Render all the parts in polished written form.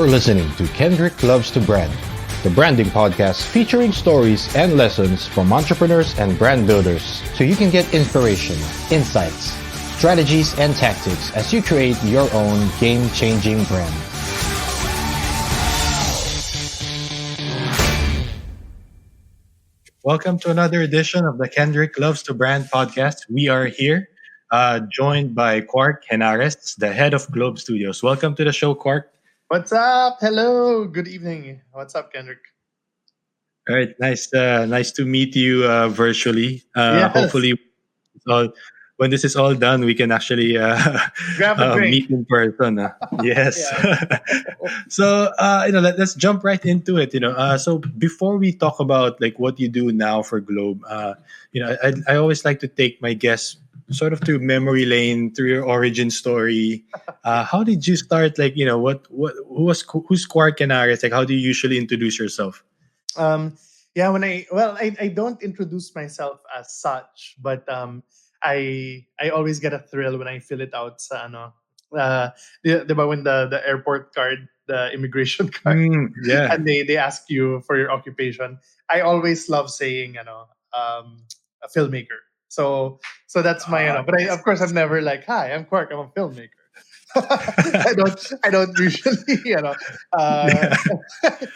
You're listening to Kendrick Loves to Brand, the branding podcast featuring stories and lessons from entrepreneurs and brand builders so you can get inspiration, insights, strategies, and tactics as you create your own game-changing brand. Welcome to another edition of the Kendrick Loves to Brand podcast. We are here, joined by Quark Henares, the head of Globe Studios. Welcome to the show, Quark. What's up? Hello. Good evening. What's up, Kendrick? All right, nice to meet you virtually. Yes. Hopefully, when this is all done, we can actually Grab a drink. meet in person. Yes. So let's jump right into it. So before we talk about like what you do now for Globe, I always like to take my guests sort of through memory lane, through your origin story. How did you start? Like, who's Quark Henares? Like, how do you usually introduce yourself? I don't introduce myself as such, but I always get a thrill when I fill it out sa diba when the airport card, the immigration card, Yeah. and they ask you for your occupation. I always love saying a filmmaker. So that's my but of course I'm never like, hi, I'm Quark, I'm a filmmaker. I don't usually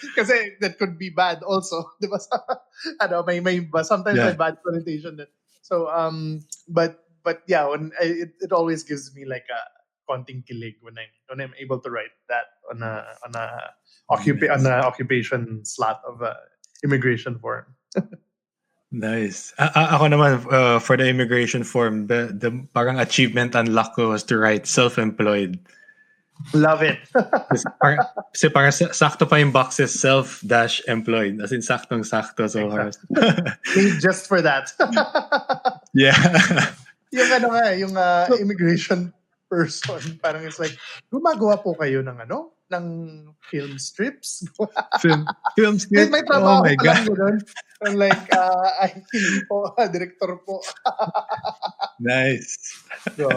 because that could be bad also, diba? May sometimes Yeah. may bad connotation that. So but yeah, when it always gives me like a konting kilig when I'm able to write that on a occupation slot of a immigration form. Nice. Ako naman, for the immigration form, the parang achievement unlock ko was to write self-employed. Love it. Kasi parang sakto pa yung boxes, self-employed. As in, saktong-sakto. So, Made just for that. yeah. Yung immigration person, parang it's like, gumagawa po kayo ng film strips. Film script. May Oh trabaho my pa God. lang doon. I'm like, ay, hindi po, director po. Nice. So,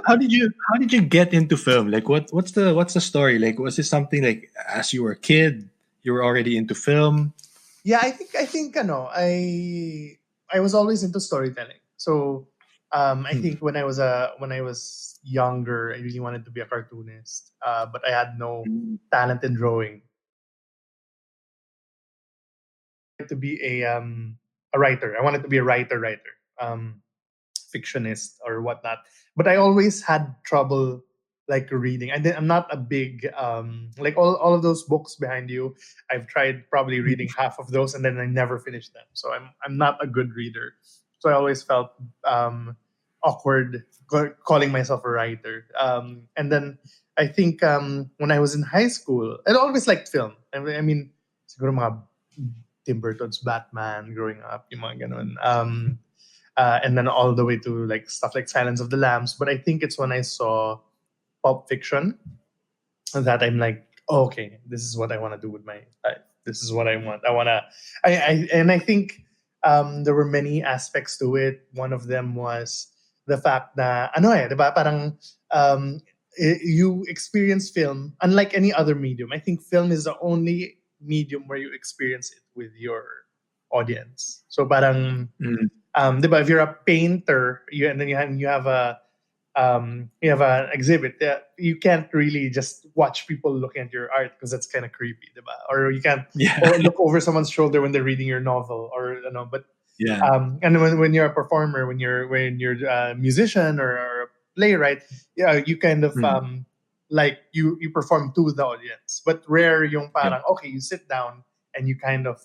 How did you get into film? Like, what's the story? Like, was this something like as you were a kid, you were already into film? yeah, I think I was always into storytelling. So I think when I was younger, I really wanted to be a cartoonist, but I had no talent in drawing. To be a writer. I wanted to be a writer, fictionist or whatnot. But I always had trouble like reading. I'm not a big like all of those books behind you. I've tried probably reading half of those and then I never finished them. So I'm not a good reader. So I always felt awkward calling myself a writer. And then I think when I was in high school, I always liked film. I mean, siguro mga Tim Burton's Batman growing up, yung mga ganun. And then all the way to like stuff like Silence of the Lambs. But I think it's when I saw Pulp Fiction that I'm like, oh, okay, this is what I want to do with my life. This is what I want. I think there were many aspects to it. One of them was the fact that, diba, parang you experience film unlike any other medium. I think film is the only medium where you experience it with your audience. So parang diba, if you're a painter, you have an exhibit, you can't really just watch people looking at your art because that's kind of creepy, diba? Or you can't look over someone's shoulder when they're reading your novel, or but Yeah. and when you're a performer, when you're a musician or a playwright, you kind of like you perform to the audience. But rare yung parang okay, you sit down and you kind of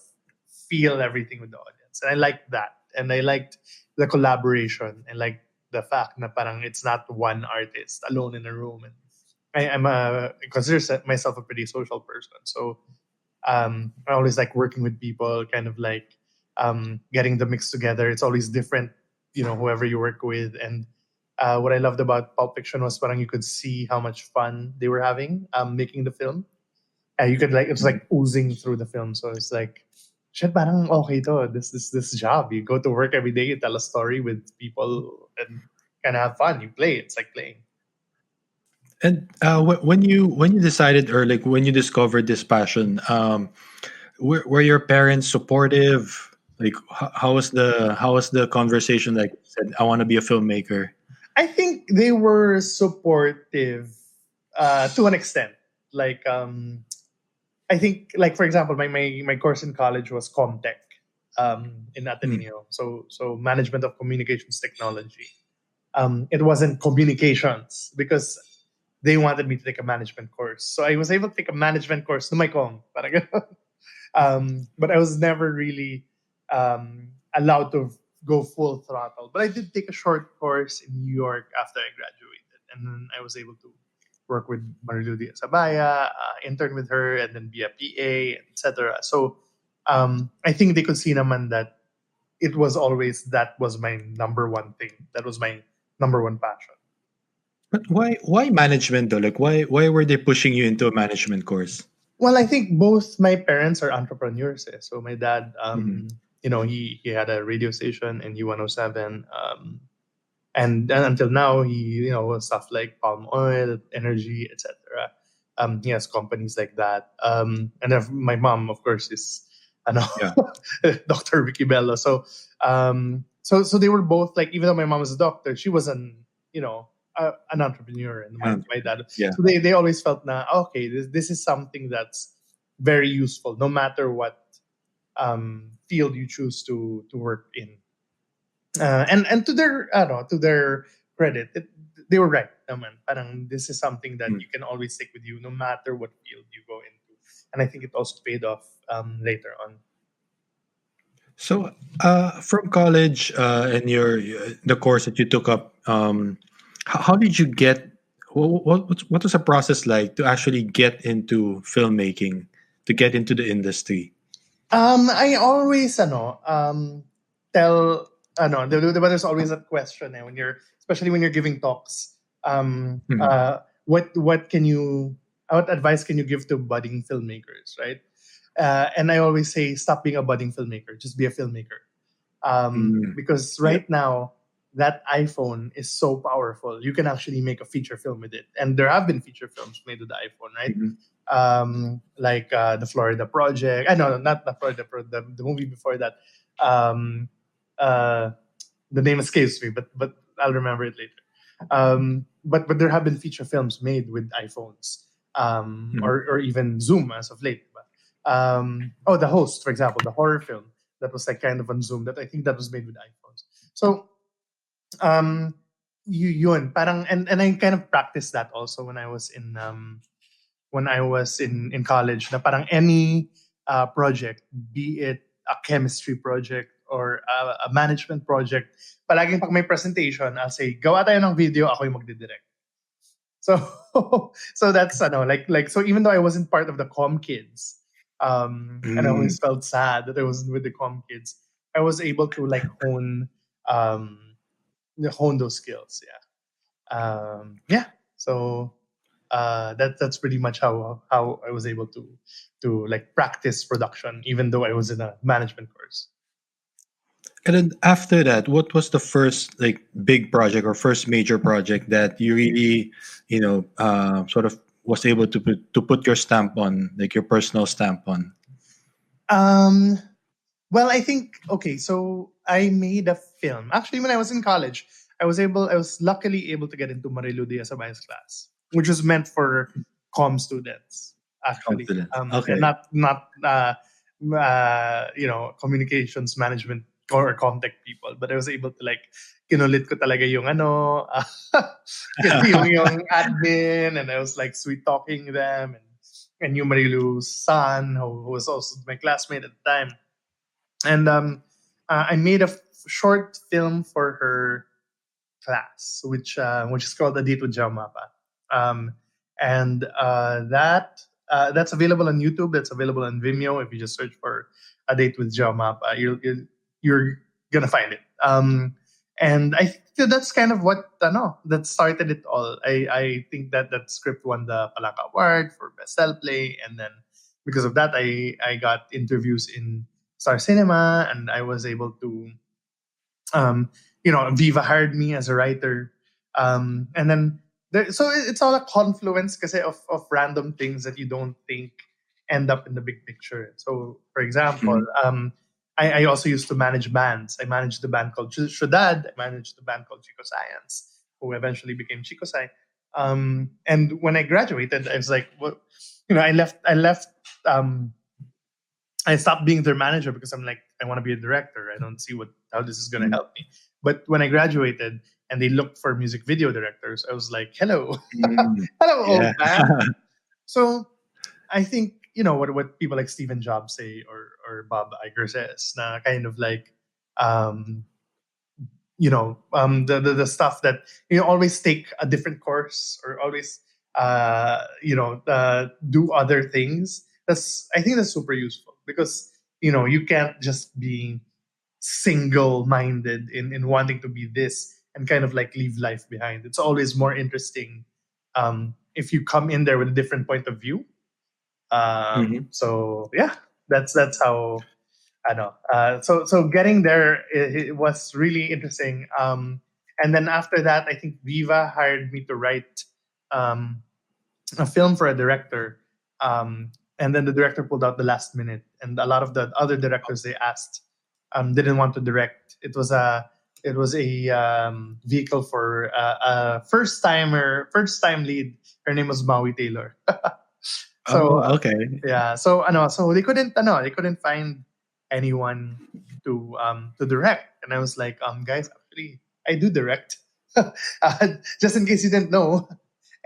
feel everything with the audience. And I liked that. And I liked the collaboration and like the fact na parang it's not one artist alone in a room. And I consider myself a pretty social person. So I always like working with people, kind of like getting the mix together. It's always different, whoever you work with. And what I loved about Pulp Fiction was parang you could see how much fun they were having making the film. You could it was like oozing through the film. So it's like, shit, parang okay to. This job. You go to work every day, you tell a story with people and kind of have fun. You play. It's like playing. And when you decided, or like when you discovered this passion, were your parents supportive? Like how was the conversation? Like said, I want to be a filmmaker. I think they were supportive to an extent. Like I think, like for example, my course in college was Comtech in Mm. Ateneo, so management of communications technology. It wasn't communications because they wanted me to take a management course, so I was able to take a management course to my com. Parang ganun. But I was never really allowed to go full throttle. But I did take a short course in New York after I graduated, and then I was able to work with Marilu Diaz Abaya, intern with her, and then be a PA, etc. So I think they could see naman that it was always that was my number one thing. That was my number one passion. But why management though? Like why were they pushing you into a management course? Well, I think both my parents are entrepreneurs. So my dad, Mhm. he had a radio station in U107, and until now he stuff like palm oil, energy, etc. He has companies like that. And then my mom, of course, is ano, Yeah. Dr. Vicky Bello. So they were both like, even though my mom was a doctor, she was an entrepreneur, and my dad. Yeah. So they always felt na okay, this is something that's very useful, no matter what field you choose to work in. And to their credit, they were right naman. Parang this is something that Mm. you can always take with you no matter what field you go into. And I think it also paid off later on. So, from college and the course that you took up, how did you get? What was the process like to actually get into filmmaking, to get into the industry? I always tell there's always that question when you're, especially when you're giving talks. Mhm. What advice can you give to budding filmmakers, right? And I always say, stop being a budding filmmaker, just be a filmmaker. Mm. Because Yep. right now that iPhone is so powerful, you can actually make a feature film with it, and there have been feature films made with the iPhone, right? Mhm. Like the Florida Project. I know, not the Florida Project, the movie before that. Um, uh, the name escapes me, but I'll remember it later. But there have been feature films made with iPhones, Mhm. or even Zoom as of late. The Host, for example, the horror film that was like kind of on Zoom, that I think that was made with iPhones. So um, yun, parang, and I kind of practiced that also when I was in college, na parang any project, be it a chemistry project or a management project, palaging pag may presentation, I'll say, gawa tayo ng video, ako yung magdidirect. So so that's so even though I wasn't part of the com kids, and I Mm. always felt sad that I wasn't with the com kids, I was able to like um hone those skills. Yeah. So that's pretty much how I was able to like practice production, even though I was in a management course. And then after that, what was the first like big project or first major project that you really, sort of was able to put your stamp on, like your personal stamp on? Um, well, I think, okay. So I made a film. Actually, when I was in college, I was luckily able to get into Marilu Diaz Abay's class, which was meant for com students, actually, Confidence. and Okay. not communications management or contact people. But I was able to like kinulit ko talaga yung yung admin, and I was like sweet talking them, and yung Marilu's son, who was also my classmate at the time. And I made a short film for her class, which is called A Date with Jaumapa. Um, and that's available on YouTube. That's available on Vimeo. If you just search for A Date with Jaumapa, you're gonna find it. And I think that's kind of what that started it all. I think that script won the Palaka Award for Best Play, and then because of that, I got interviews in Star Cinema, and I was able to Viva hired me as a writer. And then So it's all a confluence kasi of random things that you don't think end up in the big picture. So, for example, Mhm. I also used to manage bands. I managed the band called Shudad. I managed the band called Chico Science, who eventually became Chico Sci. And when I graduated, I was like, well, I left. Um, I stopped being their manager because I'm like, I want to be a director. I don't see how this is going to Mhm. help me. But when I graduated and they looked for music video directors, I was like, hello, Mm. hello, Yeah. old man. So I think what people like Stephen Jobs say or Bob Iger says, na kind of like, um, the stuff that always take a different course or always do other things. I think that's super useful because you can't just be single-minded in wanting to be this and kind of like leave life behind. It's always more interesting if you come in there with a different point of view. Mhm. So yeah, that's how I know. So getting there, it was really interesting. And then after that, I think Viva hired me to write um, a film for a director. And then the director pulled out the last minute, and a lot of the other directors they asked didn't want to direct. It was a vehicle for a first time lead. Her name was Maui Taylor. So Oh, okay. yeah, so they couldn't find anyone to direct, and I was like, guys, actually, I do direct, just in case you didn't know.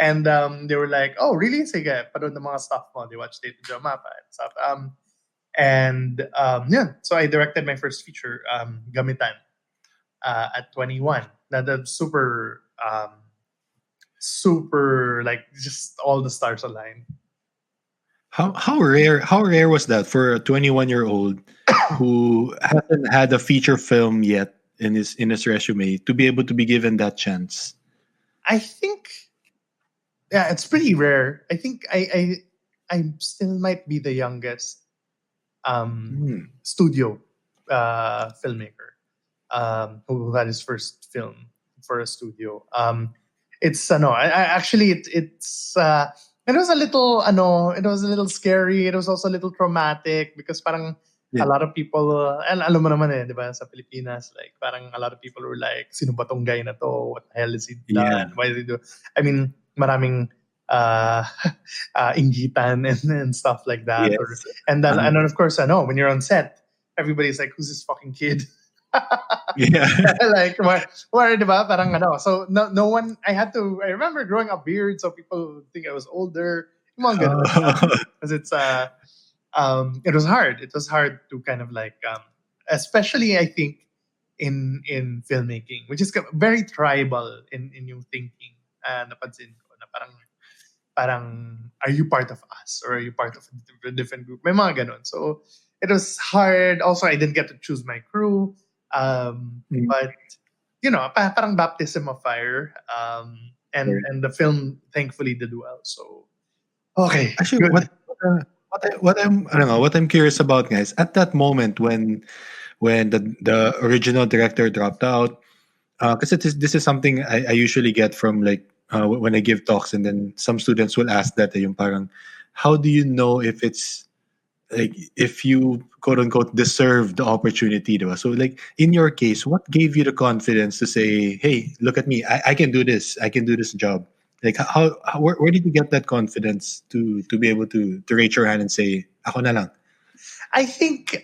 And they were like, oh, really? Sige, panood ng mga stuff mo. They watched Data Joe Mapa and stuff. Yeah, so I directed my first feature, Gamitan, at 21. That's super, like, just all the stars aligned. How rare was that for a 21-year-old who hasn't had a feature film yet in his resume to be able to be given that chance? I think, yeah, it's pretty rare. I think I still might be the youngest Hmm. studio filmmaker who had his first film for a studio. It's I actually it was a little it was a little scary. It was also a little traumatic because parang a Yeah. lot of people and alam mo naman di ba, sa Pilipinas, like parang a lot of people were like, sino ba tong guy na to? What the hell is he Yeah. done? Why is he do? I mean, maraming uh, inggitan and stuff like that. Yes. And then of course, I know when you're on set, everybody's like, "Who's this fucking kid?" Yeah. Like, where, diba? Parang ano. So no one. I remember growing a beard, so people think I was older. Yung mga ganun. Oh. Because it was hard. It was hard to kind of like, especially I think in filmmaking, which is very tribal in yung thinking. Napansin ko na parang are you part of us or are you part of a different group? May mga ganun. So it was hard. Also, I didn't get to choose my crew. Mm. But parang baptism of fire. Right. And the film thankfully did well. So okay, Actually, good. what I'm curious about, guys, at that moment when the original director dropped out, because this is something I usually get from like when I give talks, and then some students will ask that yung parang, how do you know if it's like if you quote unquote deserve the opportunity, diba? So like in your case, what gave you the confidence to say, hey, look at me, I can do this, I can do this job? Like where did you get that confidence to be able to raise your hand and say, ako na lang? I think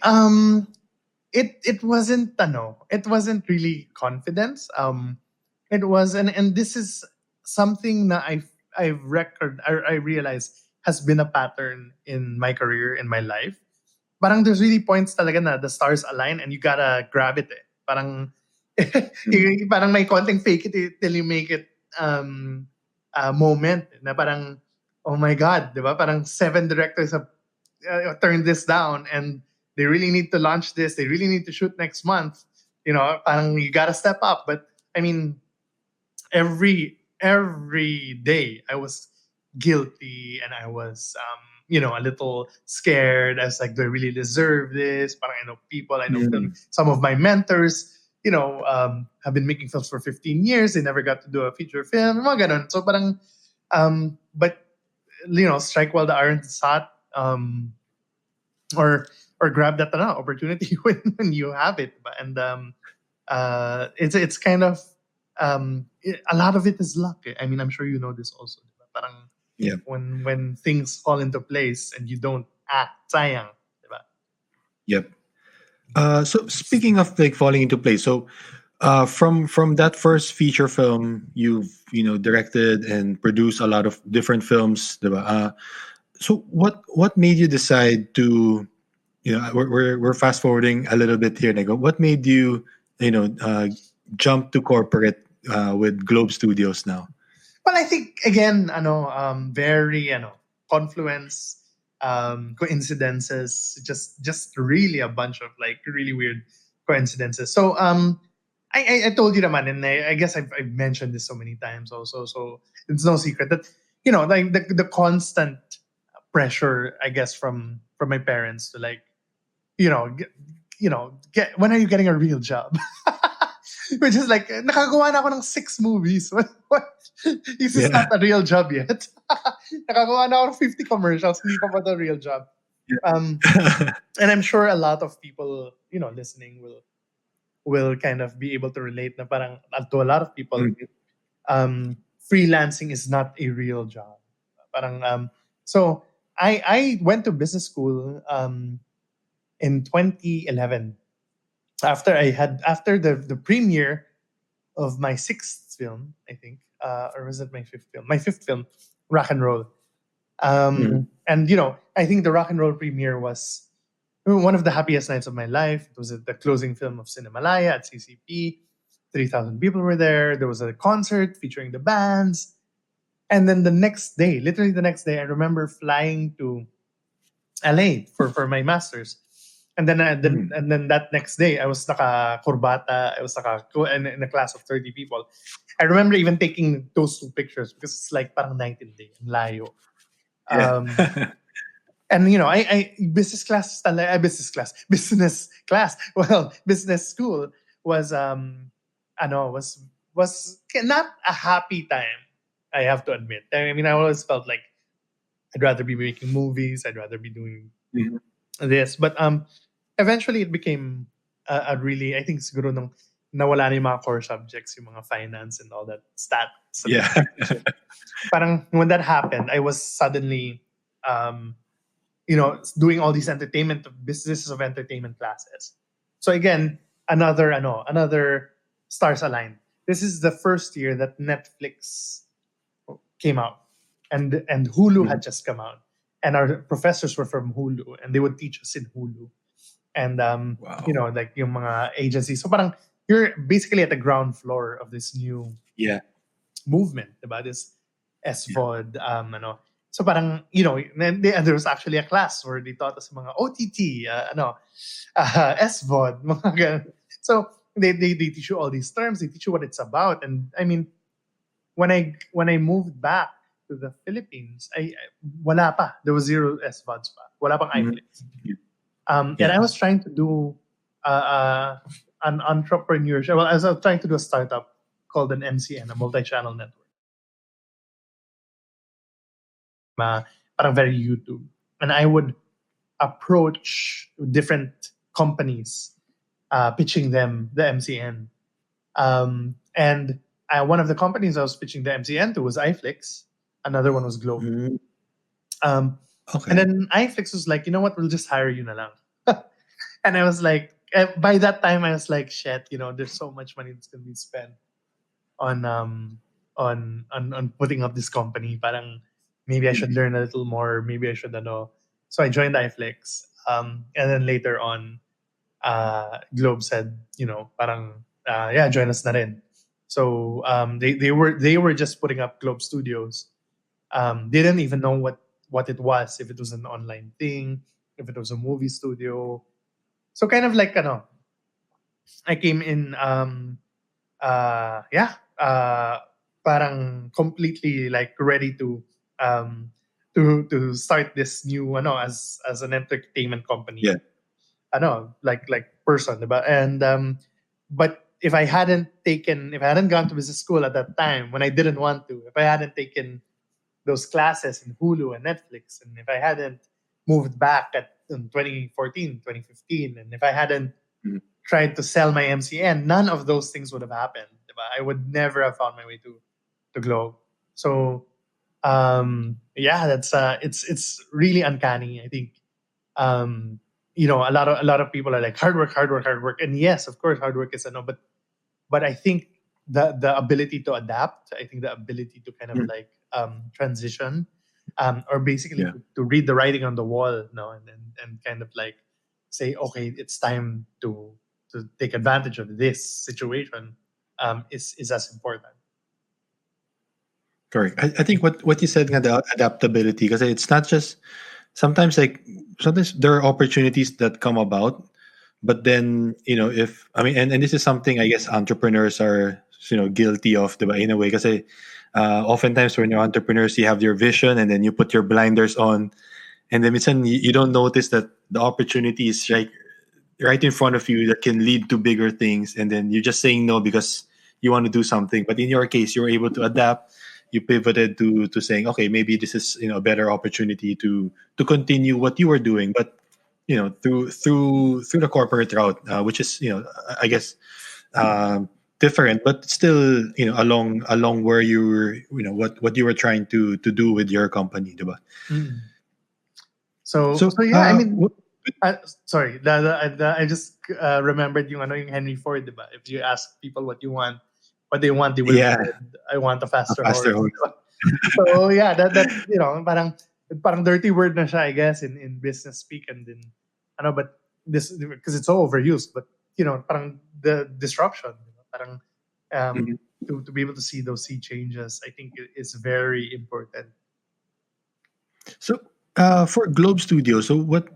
it wasn't really confidence. It was and this is something that I realized has been a pattern in my career, in my life. Parang there's really points talaga na the stars align and you gotta grab it. Parang parang may konting fake it till you make it moment na parang, oh my god, di ba? Parang 7 directors have turned this down and they really need to launch this. They really need to shoot next month. Parang you gotta step up. But I mean, every day I was guilty and I was a little scared. I was like, do I really deserve this? But I know people, I know Mm. some of my mentors have been making films for 15 years. They never got to do a feature film. Mga ganun. So parang, but strike while the iron is hot, or grab that opportunity when you have it. And it's kind of a lot of it is luck. I mean, I'm sure you know this also. Diba? Parang Yeah. when things fall into place and you don't act, sayang. Diba? Yep. So speaking of like falling into place, so from that first feature film, you've directed and produced a lot of different films, diba? So what made you decide to, we're fast forwarding a little bit here, Nego. What made you jump to corporate with Globe Studios now? Well, I think again, very confluence, coincidences, just really a bunch of like really weird coincidences. So I told you naman, and I guess I've mentioned this so many times also. So it's no secret that like the constant pressure, I guess, from my parents to like, get when are you getting a real job? Which is like, nakagawa na ako ng 6 movies. This is not a real job yet. Nakagawa na ako ng 50 commercials. Hindi pa ba the real job? And I'm sure a lot of people, listening will kind of be able to relate na parang to a lot of people, freelancing is not a real job. Parang, so I went to business school in 2011. After the premiere of my 6th film, I think, or was it my 5th film? My 5th film, Rock and Roll. And I think the Rock and Roll premiere was one of the happiest nights of my life. It was the closing film of Cinemalaya at CCP. 3,000 people were there. There was a concert featuring the bands. And then the next day, literally the next day, I remember flying to LA for my master's. And then that next day, I was naka-kurbata. I was in a class of 30 people. I remember even taking those 2 pictures because it's like parang night and day, ang layo. Yeah. And I business class. Well, business school was was not a happy time. I have to admit. I mean, I always felt like I'd rather be making movies. I'd rather be doing this, but eventually it became a really, I think siguro nung nawala na yung mga core subjects, yung mga finance and all that stats. Yeah. Parang when that happened, I was suddenly doing all these businesses of entertainment classes. So again, another stars aligned. This is the first year that Netflix came out, and Hulu had just come out, and our professors were from Hulu, and they would teach us in Hulu, and Wow. like yung mga agencies. So parang you're basically at the ground floor of this new Yeah. movement about this SVOD. So parang there was actually a class where they taught us mga OTT, SVOD, mga ganun. So they teach you all these terms. They teach you what it's about. And I mean, when I moved back to the Philippines, wala pa. There was 0 SVODs pa. Wala pang iFlix. And I was trying to do an entrepreneurship. Well, I was trying to do a startup called an MCN, a multi-channel network. Parang very YouTube. And I would approach different companies, pitching them the MCN. And one of the companies I was pitching the MCN to was iFlix. Another one was Globe. Okay. And then iFlix was like, you know what, we'll just hire you na lang. And I was like, by that time I was like, shit, there's so much money that's gonna be spent on putting up this company. Parang maybe I should learn a little more. Maybe I should know. So I joined iFlix. And then later on, Globe said, parang join us na rin. So they were just putting up Globe Studios. They didn't even know what it was, if it was an online thing, if it was a movie studio. So kind of like I came in parang completely like ready to start this new as an entertainment company. Yeah. Like person, diba? And but if I hadn't gone to business school at that time when I didn't want to, if I hadn't taken those classes in Hulu and Netflix, and if I hadn't moved back in 2014, 2015, and if I hadn't Mhm. tried to sell my MCN, none of those things would have happened. Diba? I would never have found my way to Globe. So yeah, that's it's really uncanny. I think a lot of people are like hard work, hard work, hard work, and yes, of course, hard work is a no, but I think the ability to adapt, I think the ability to kind of Mm. like transition, or basically Yeah. to read the writing on the wall, and kind of like say, okay, it's time to take advantage of this situation, is as important. Correct. I think what you said nga, the adaptability, because it's not just sometimes sometimes there are opportunities that come about, but then if I mean, and this is something I guess entrepreneurs are guilty of, diba, in a way, because oftentimes when you're entrepreneurs you have your vision and then you put your blinders on, and then you don't notice that the opportunity is right in front of you that can lead to bigger things, and then you're just saying no because you want to do something. But in your case, you're able to adapt. You pivoted to saying, okay, maybe this is a better opportunity to continue what you were doing, but through the corporate route, which is I guess different, but still along where you were, what you were trying to do with your company, diba? Mm. So So yeah, I mean, sorry, I just remembered yung Henry Ford, diba? If you ask people what they want, they will yeah, say, I want a a faster faster horse. horse. Diba? So yeah, that parang dirty word na siya, I guess, in business speak, and then but this because it's so overused, but parang the disruption, parang Mhm. to be able to see those sea changes, I think is very important. So, for Globe Studios, so what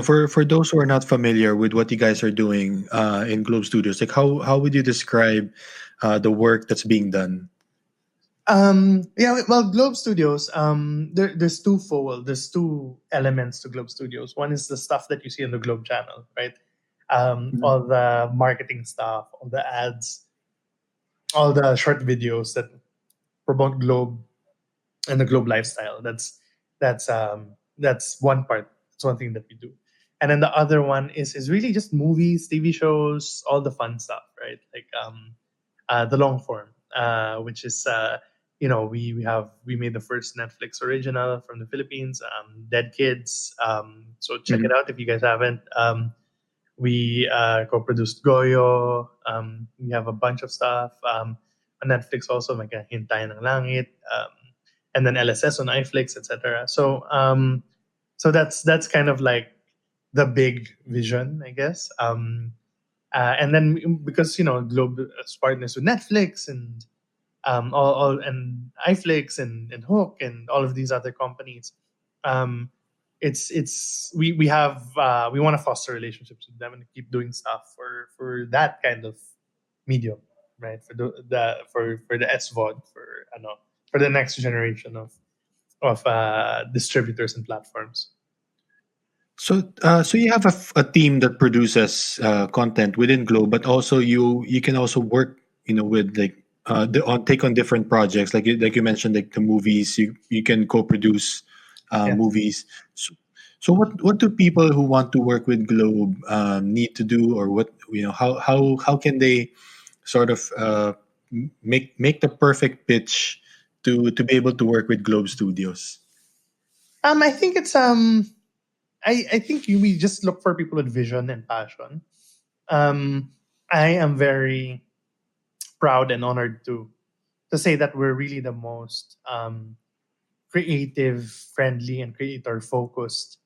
for those who are not familiar with what you guys are doing in Globe Studios, like how would you describe the work that's being done? Yeah, well, Globe Studios, there's twofold. There's two elements to Globe Studios. One is the stuff that you see on the Globe channel, right? Mhm. All the marketing stuff, all the ads, all the short videos that promote Globe and the Globe lifestyle. That's one part. That's one thing that we do. And then the other one is really just movies, TV shows, all the fun stuff, right? Like the long form, which is we made the first Netflix original from the Philippines, Dead Kids. So check it Mhm. out if you guys haven't. We co-produced Goyo. We have a bunch of stuff on Netflix also, like Hintay ng Langit, and then LSS on iFlix, etc. So that's kind of like the big vision, I guess. And then because Globe is partners with Netflix and all and iFlix and Hook and all of these other companies, um, we want to foster relationships with them and keep doing stuff for that kind of medium, right? For the SVOD, for the next generation of distributors and platforms. So you have a team that produces content within Globe, but also you can also work, with like take on different projects, like you mentioned, like the movies. You can co-produce Yes. movies. So what do people who want to work with Globe need to do, or what how can they sort of make the perfect pitch to be able to work with Globe Studios? I think it's I think we just look for people with vision and passion. Um, I am very proud and honored to say that we're really the most creative, friendly, and creator focused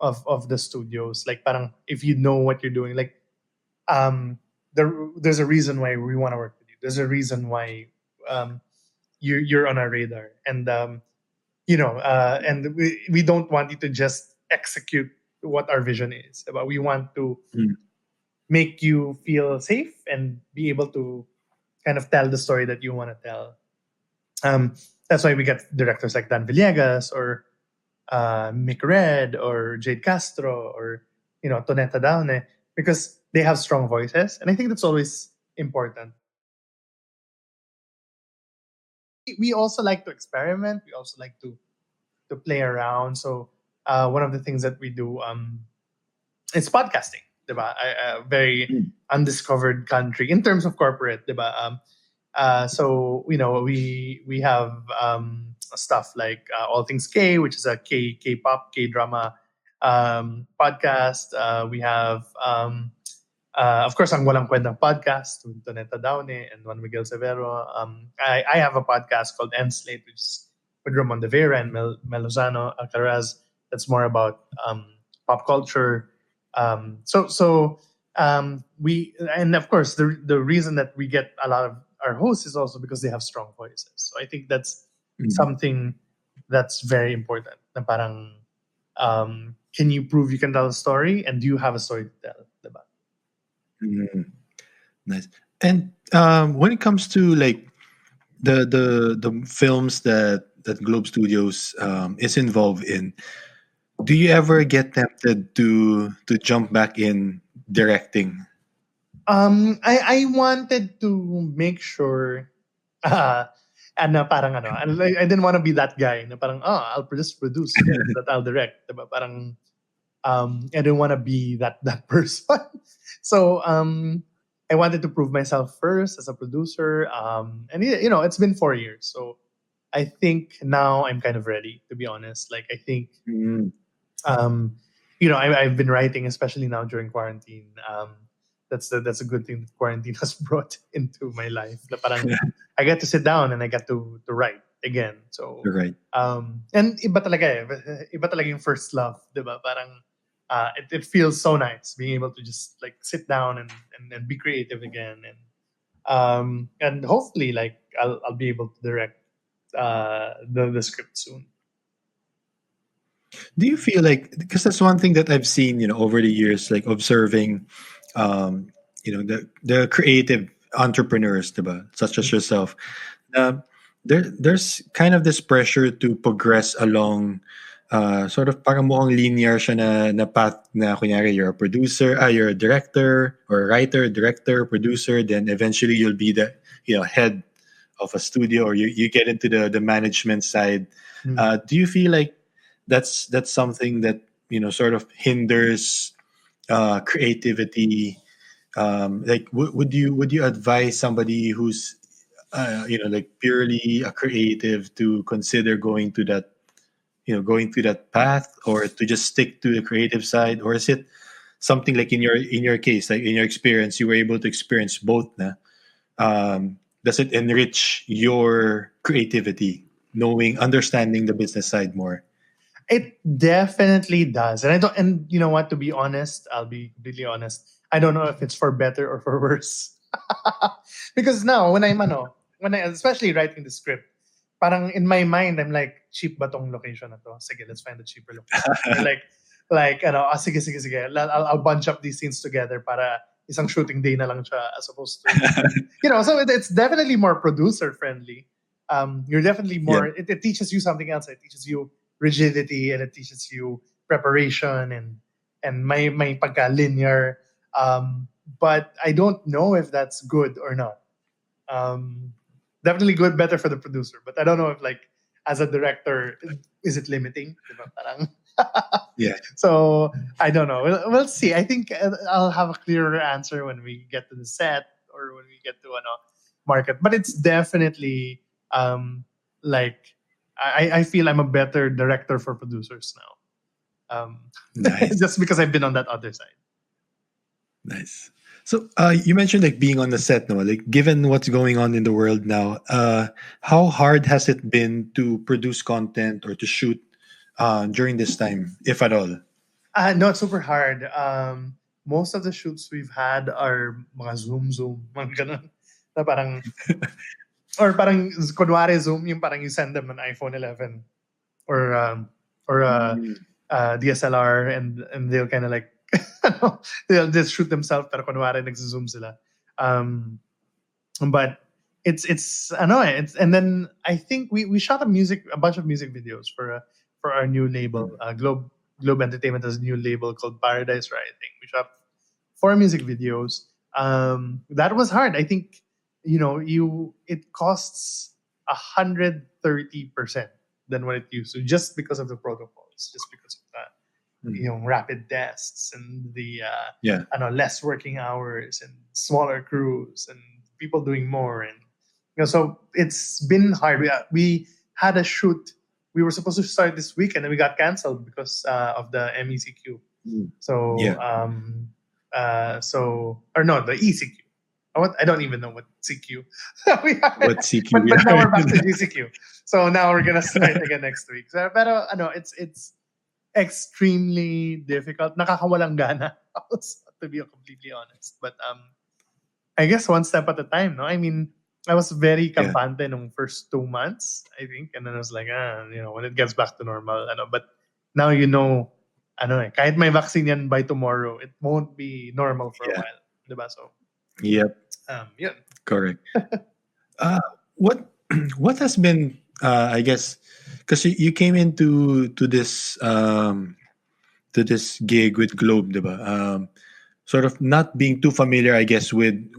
of the studios. Like, parang if you know what you're doing, like there's a reason why we want to work with you. There's a reason why um, you're on our radar, and and we don't want you to just execute what our vision is. But we want to Mm. make you feel safe and be able to kind of tell the story that you want to tell. Um, that's why we get directors like Dan Villegas or Mick Red or Jade Castro or Tonetta Downey, because they have strong voices, and I think that's always important. We also like to experiment. We also like to play around. So one of the things that we do it's podcasting, diba? A very Mm. undiscovered country in terms of corporate, diba? So we have stuff like All Things K, which is a K-pop K-drama podcast. We have of course ang Walang Kwentang podcast with Toneta Daune and Juan Miguel Severo. I have a podcast called Enslate, which is with Ramon de Vera and Melozano Alcaraz. That's more about pop culture. We, and of course the reason that we get a lot of our hosts is also because they have strong voices. So I think that's something that's very important. Na parang can you prove you can tell a story, and do you have a story to tell? Diba? Mm. Nice. And when it comes to like the films that Globe Studios is involved in, do you ever get tempted to jump back in directing? I wanted to make sure ano parang ano I didn't want to be that guy na parang I'll just produce that I'll direct, diba? Parang I didn't want to be that person. So I wanted to prove myself first as a producer. And it's been 4 years, so I think now I'm kind of ready, to be honest. Like I think Mm. I've been writing, especially now during quarantine. That's a good thing that quarantine has brought into my life. Na parang I get to sit down and I get to write again. So You're right. and iba talaga yung first love, diba? Parang it feels so nice being able to just like sit down and be creative again, and hopefully like I'll be able to direct the script soon. Do you feel like, because that's one thing that I've seen, over the years, like observing, the creative entrepreneurs, diba, such as yourself, there's kind of this pressure to progress along, sort of parang mukhang linear siya na path na kunyari you're a producer, you're a director or a writer, director, producer, then eventually you'll be the head of a studio, or you get into the management side. Do you feel like that's something that sort of hinders creativity? Like would you advise somebody who's like purely a creative to consider going to that path, or to just stick to the creative side? Or is it something like in your case, like in your experience, you were able to experience both na? Does it enrich your creativity, understanding the business side more? It definitely does. And I don't, and you know what, to be honest, I'll be completely honest. I don't know if it's for better or for worse. Because now when especially writing the script, parang in my mind, I'm like, cheap ba tong location na to? Sige, let's find a cheaper location. Or like, sige. I'll bunch up these scenes together para isang shooting day na lang siya, as opposed to, so it's definitely more producer friendly. You're definitely more, it teaches you something else. It teaches you rigidity, and it teaches you preparation and my pagka linear. But I don't know if that's good or not. Definitely good, better for the producer, but I don't know if like as a director, is it limiting? Diba? Parang Yeah. So I don't know. We'll see. I think I'll have a clearer answer when we get to the set or when we get to market. But it's definitely like I feel I'm a better director for producers now. Nice. Just because I've been on that other side. Nice. So you mentioned like being on the set now. Like given what's going on in the world now, how hard has it been to produce content or to shoot during this time, if at all? No, it's super hard. Most of the shoots we've had are mga Zoom, mga ganun. Na parang, or parang kunwari Zoom, yung parang you send them an iPhone 11 or DSLR, and they'll kind of like they'll just shoot themselves pero kunwari nagzo-zoom sila. But it's and then I think we shot a bunch of music videos for our new label. Globe Entertainment has a new label called Paradise Writing. We shot 4 music videos. That was hard. I think it costs 130% than what it used to, just because of the protocols, just because of that. Rapid tests and the less working hours and smaller crews and people doing more, and so it's been hard. We had a shoot. We were supposed to start this week and then we got canceled because of the MECQ. So or no, the ECQ. I don't even know what CQ. What CQ? But now we're back to GCQ. So now we're gonna start again next week. So, pero it's extremely difficult. Nakakawalang gana, to be completely honest. But I guess one step at a time. No, I mean, I was very kampante nung first 2 months, I think, and then I was like, when it gets back to normal, but now kahit may vaccine yan by tomorrow, it won't be normal for a while, diba? So, yep, yeah, correct. What has been, I guess, because you came into this gig with Globe, diba? Sort of not being too familiar, I guess, with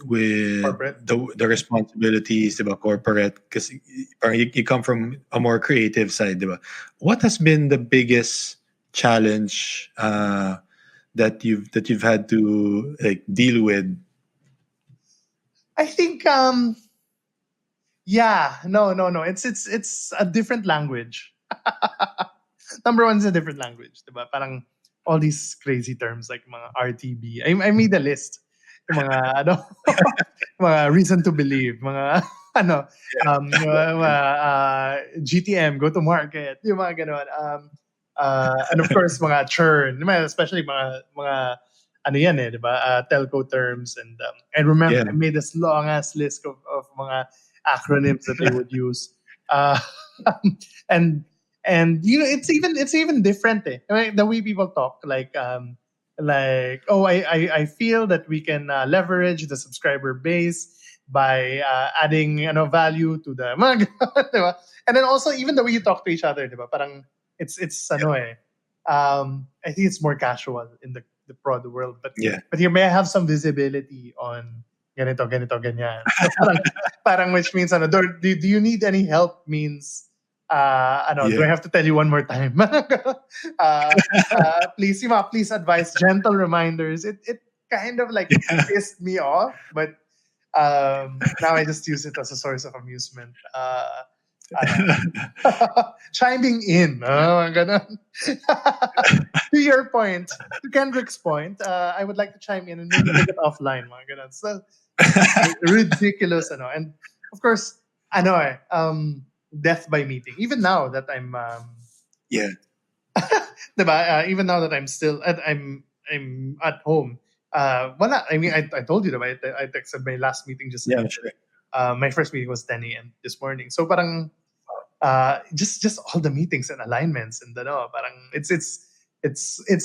corporate. the responsibilities, diba, corporate, because you come from a more creative side, diba? What has been the biggest challenge that you've had to deal with? I think no. It's a different language. Number one is a different language, diba? Parang all these crazy terms like mga RTB. I made a list. Yung mga mga reason to believe, mga GTM, go to market, yung mga ganon. And of course mga churn, especially mga diba? Telco terms, and I remember I made this long ass list of mga acronyms that they would use. And it's even different. I mean, the way people talk, I feel that we can leverage the subscriber base by adding value to the diba? And then also even the way you talk to each other, diba? Parang it's I think it's more casual in the prod world, but you may have some visibility on ganito ganyan. parang which means do you need any help means do I have to tell you one more time? Please advise, gentle reminders. It kind of pissed me off, but now I just use it as a source of amusement. Chiming in. Ganun. To your point, to Kendrick's point, I would like to chime in and maybe take it offline. Mga ganun. So, ridiculous. And of course, death by meeting. Even now that I'm diba? Even now that I'm still I'm at home. Wala. I mean, I told you, diba? I texted my last meeting just now. Sure. My first meeting was 10 a.m. this morning. So parang just all the meetings and alignments and parang it's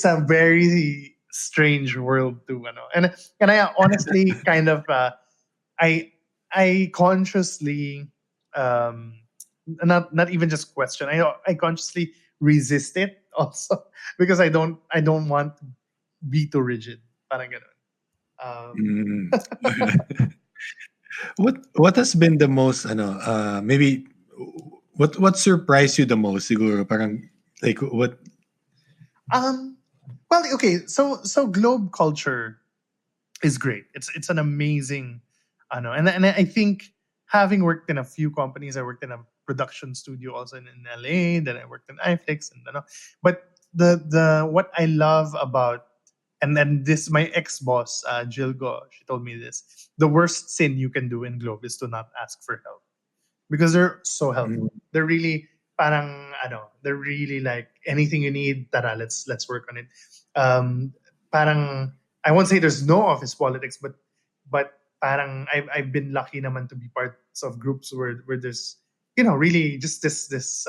a very strange world too, and I honestly kind of I consciously not even just question, I consciously resist it also because I don't want to be too rigid, parang ganun. What has been the most maybe what surprised you the most, siguro, parang what well, okay, so Globe culture is great. It's an amazing and I think, having worked in a few companies, I worked in a production studio also in LA, then I worked in iFlix, and but the what I love about, and then this, my ex-boss, Jill Go, she told me this: the worst sin you can do in Globe is to not ask for help, because they're so helpful. They're really they're really like, anything you need, tara, let's work on it. Parang, I won't say there's no office politics, but parang I've been lucky naman to be parts of groups where there's really just this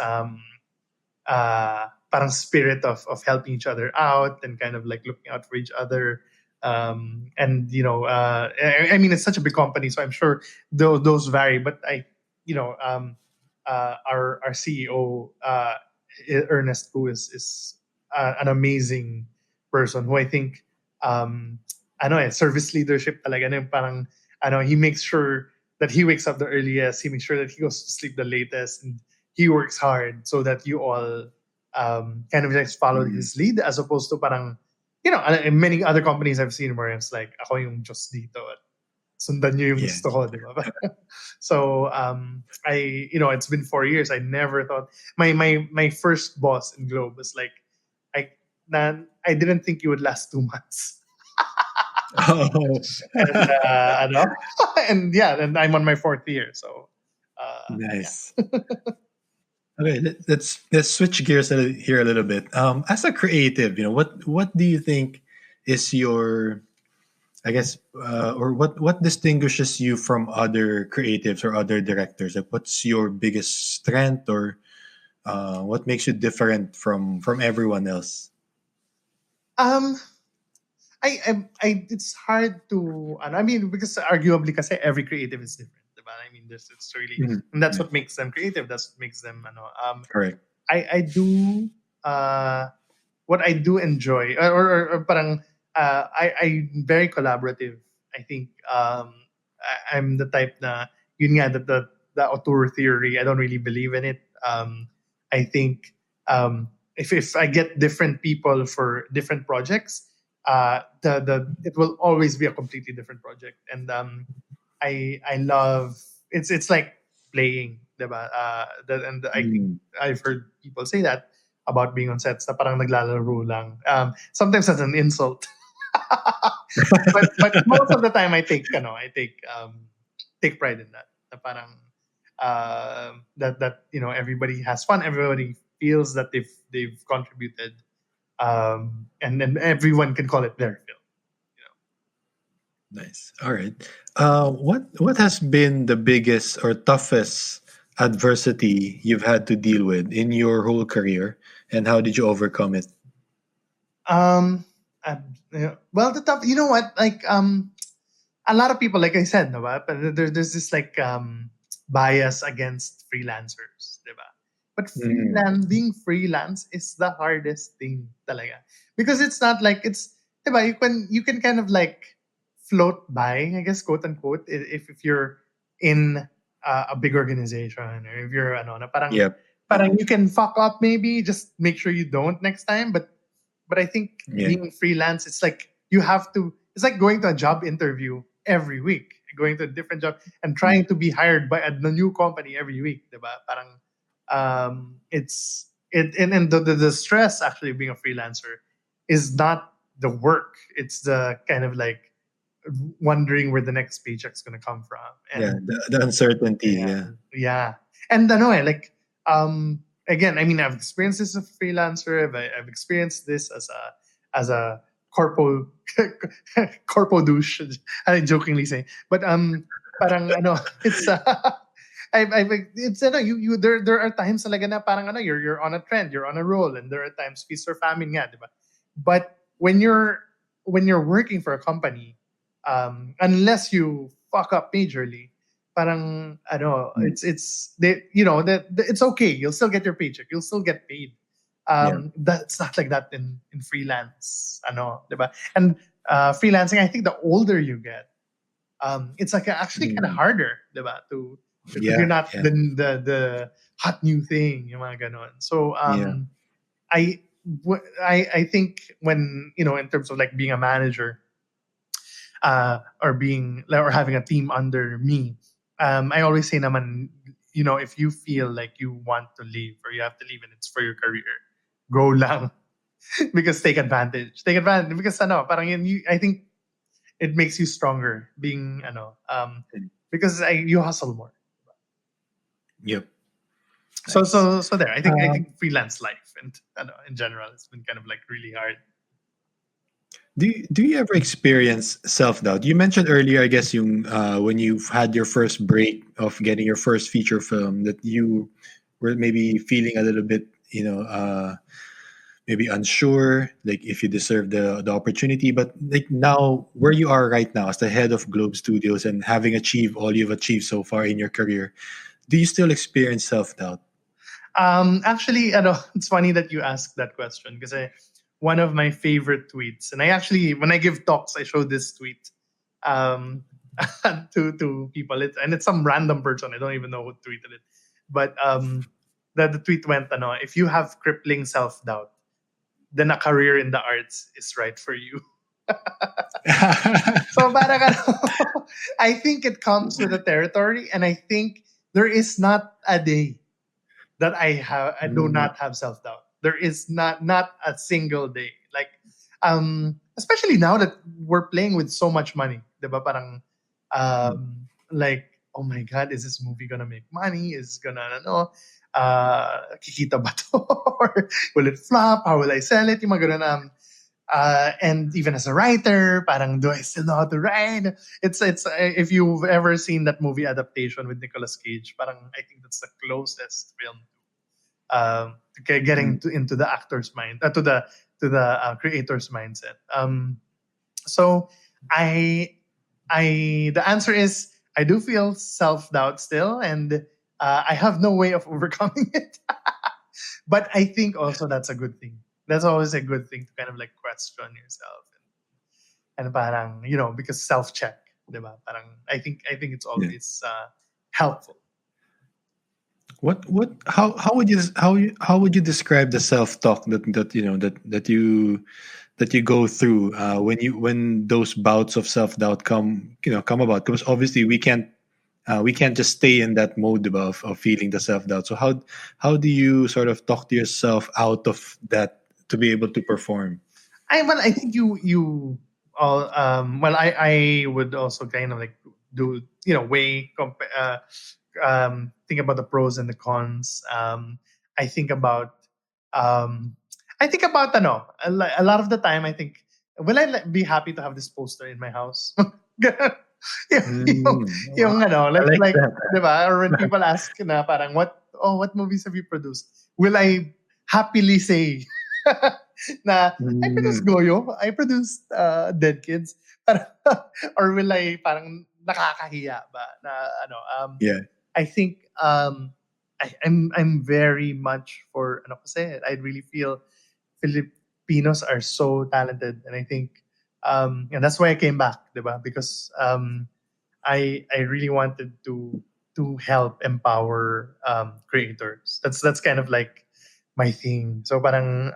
parang spirit of helping each other out and kind of like looking out for each other. I mean, it's such a big company, so I'm sure those vary. But our CEO, Ernest, who is an amazing person, who I think service leadership talaga. Ano, parang, he makes sure that he wakes up the earliest, he makes sure that he goes to sleep the latest, and he works hard so that you all kind of just follow his lead, as opposed to parang, in many other companies I've seen where it's like, ako yung Diyos dito at sundan niyo yung gusto ko, di ba? So, it's been 4 years. I never thought, my first boss in Globe was like, I didn't think you would last 2 months. Oh, And, and and I'm on my 4th year, so nice. Okay, let's switch gears here a little bit. As a creative, what do you think is your, I guess, or what distinguishes you from other creatives or other directors? Like, what's your biggest strength, or what makes you different from everyone else? It's hard to, because arguably, kasi every creative is different, diba? It's really, and that's what makes them creative. That's what makes them, Correct. I do, what I do enjoy, or parang, I'm very collaborative. I think, I'm the type na, yun nga, the auteur theory, I don't really believe in it. I think, if I get different people for different projects, it will always be a completely different project. And I love, it's like playing, diba? And I think I've heard people say that about being on sets, na parang naglalaro lang. Sometimes that's an insult. but most of the time I take pride in that. Na parang that everybody has fun, everybody feels that they've contributed, and then everyone can call it their film. Nice. All right. What has been the biggest or toughest adversity you've had to deal with in your whole career, and how did you overcome it? Well, the tough. You know what? Like a lot of people, like I said, diba? But there's this like bias against freelancers, diba? But being freelance is the hardest thing talaga. Because it's not like it's, diba, you can kind of like float by, I guess, quote unquote, if you're in a big organization, or if you're na parang parang you can fuck up, maybe just make sure you don't next time. But I think being freelance, it's like you have to, it's like going to a job interview every week, going to a different job and trying to be hired by a new company every week, diba? Parang and the stress actually being a freelancer is not the work, it's the kind of like wondering where the next paycheck's going to come from, and the uncertainty. Yeah. And like again, I've experienced this as a freelancer, I've experienced this as a corpo douche, I jokingly say, but parang it's it's you there are times talaga na parang you're on a trend, you're on a roll, and there are times feast or famine nga, diba? But when you're working for a company, unless you fuck up majorly, parang it's it's okay, you'll still get your paycheck, you'll still get paid. That's not like that in freelance, diba? And freelancing, I think the older you get, it's like actually kind of harder, diba, to you're not the hot new thing, yung mga ganon. So I think when in terms of like being a manager, or having a team under me, I always say naman, if you feel like you want to leave or you have to leave and it's for your career, go lang. Because take advantage because parang I think it makes you stronger being because you hustle more. Yep. So there, I think freelance life and in general, it's been kind of like really hard. Do you ever experience self-doubt? You mentioned earlier, I guess, when you've had your first break of getting your first feature film, that you were maybe feeling a little bit, maybe unsure, like if you deserve the opportunity. But like now, where you are right now as the head of Globe Studios and having achieved all you've achieved so far in your career, do you still experience self-doubt? Actually, it's funny that you asked that question, because one of my favorite tweets. And I actually, when I give talks, I show this tweet um, to people. And it's some random person. I don't even know who tweeted it. But the tweet went, if you have crippling self-doubt, then a career in the arts is right for you. So parang I think it comes with the territory, and I think there is not a day that I do not have self doubt. There is not a single day. Like especially now that we're playing with so much money, diba? Parang like, oh my god, is this movie gonna make money? Is it gonna kikita ba to? Or will it flop? How will I sell it? Yung mga ganun, and even as a writer, parang do I still know how to write? It's if you've ever seen that movie adaptation with Nicolas Cage, parang I think that's the closest film to getting into the actor's mind, to the creator's mindset. So the answer is I do feel self-doubt still, and I have no way of overcoming it. But I think also that's a good thing. That's always a good thing to kind of like question yourself and parang, because self-check, diba? Parang I think it's always helpful. How would you describe the self-talk that you go through when those bouts of self-doubt come about? Because obviously we can't just stay in that mode of feeling the self-doubt. So how do you sort of talk to yourself out of that to be able to perform? I think you all I would also kind of like do think about the pros and the cons. I think about a lot of the time I think, will I be happy to have this poster in my house? yung like diba? Or when people ask na parang what movies have you produced? Will I happily say na I produced Goyo, I produced Dead Kids, or will I parang nakakahiya ba na I think I'm very much for I really feel Filipinos are so talented, and I think and that's why I came back, diba? Because I really wanted to help empower creators. That's kind of like my thing. So parang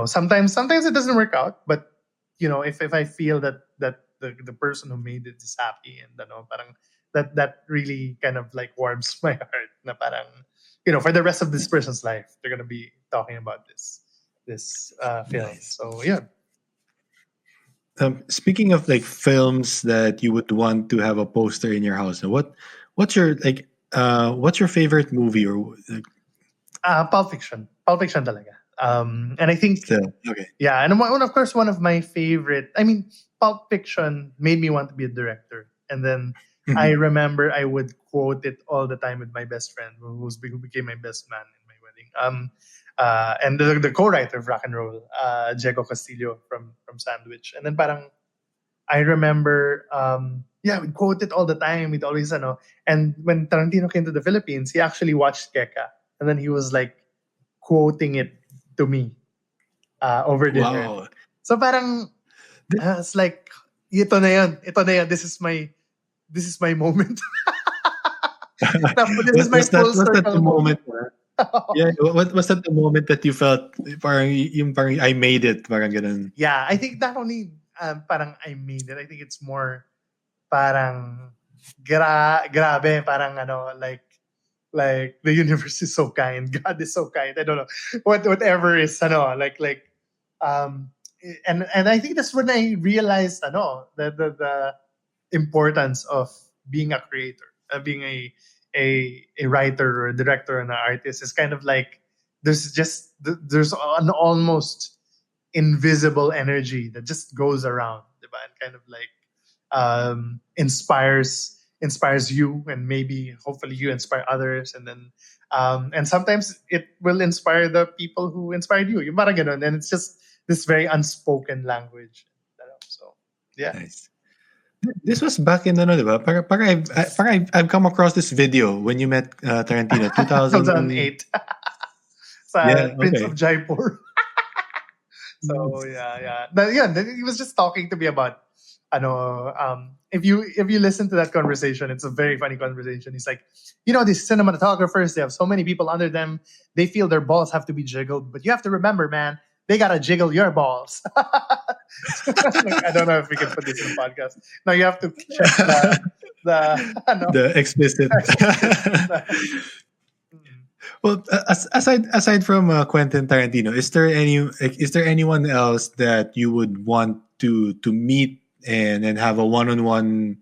sometimes it doesn't work out, but if I feel that the person who made it is happy, and parang that really kind of like warms my heart na parang for the rest of this person's life they're gonna be talking about this film. Nice. So yeah. Speaking of like films that you would want to have a poster in your house, what's your favorite movie or Pulp Fiction talaga. And I think still okay. Yeah, and of course one of my favorite. I mean, Pulp Fiction made me want to be a director, and then I remember I would quote it all the time with my best friend, who became my best man in my wedding. And the co-writer of Rock and Roll, Diego Castillo from Sandwich, and then parang I remember, we'd quote it all the time. We'd always, and when Tarantino came to the Philippines, he actually watched Keka, and then he was like quoting it to me over dinner. Wow. So parang it's like ito na yan. This is my moment. This is my full was that the moment? Yeah, was that the moment that you felt parang I made it, parang ganun? Yeah, I think not only parang I made it. I think it's more parang grabe, parang like the universe is so kind, God is so kind. I don't know whatever is and I think that's when I realized the importance of being a creator, being a writer or a director and an artist. Is kind of like there's an almost invisible energy that just goes around, diba? And kind of like inspires you, and maybe hopefully you inspire others, and then and sometimes it will inspire the people who inspired you. Yung parang ganun, and it's just this very unspoken language. So yeah. Nice. This was back in diba? Parang I've come across this video when you met Tarantino, 2008. Prince of Jaipur. So yeah. Then he was just talking to me about, if you listen to that conversation, it's a very funny conversation. He's like, these cinematographers, they have so many people under them. They feel their balls have to be jiggled, but you have to remember, man, they gotta jiggle your balls. Like, I don't know if we can put this in the podcast. No, you have to check the explicit. Well, aside from Quentin Tarantino, is there anyone else that you would want to meet and have a one-on-one,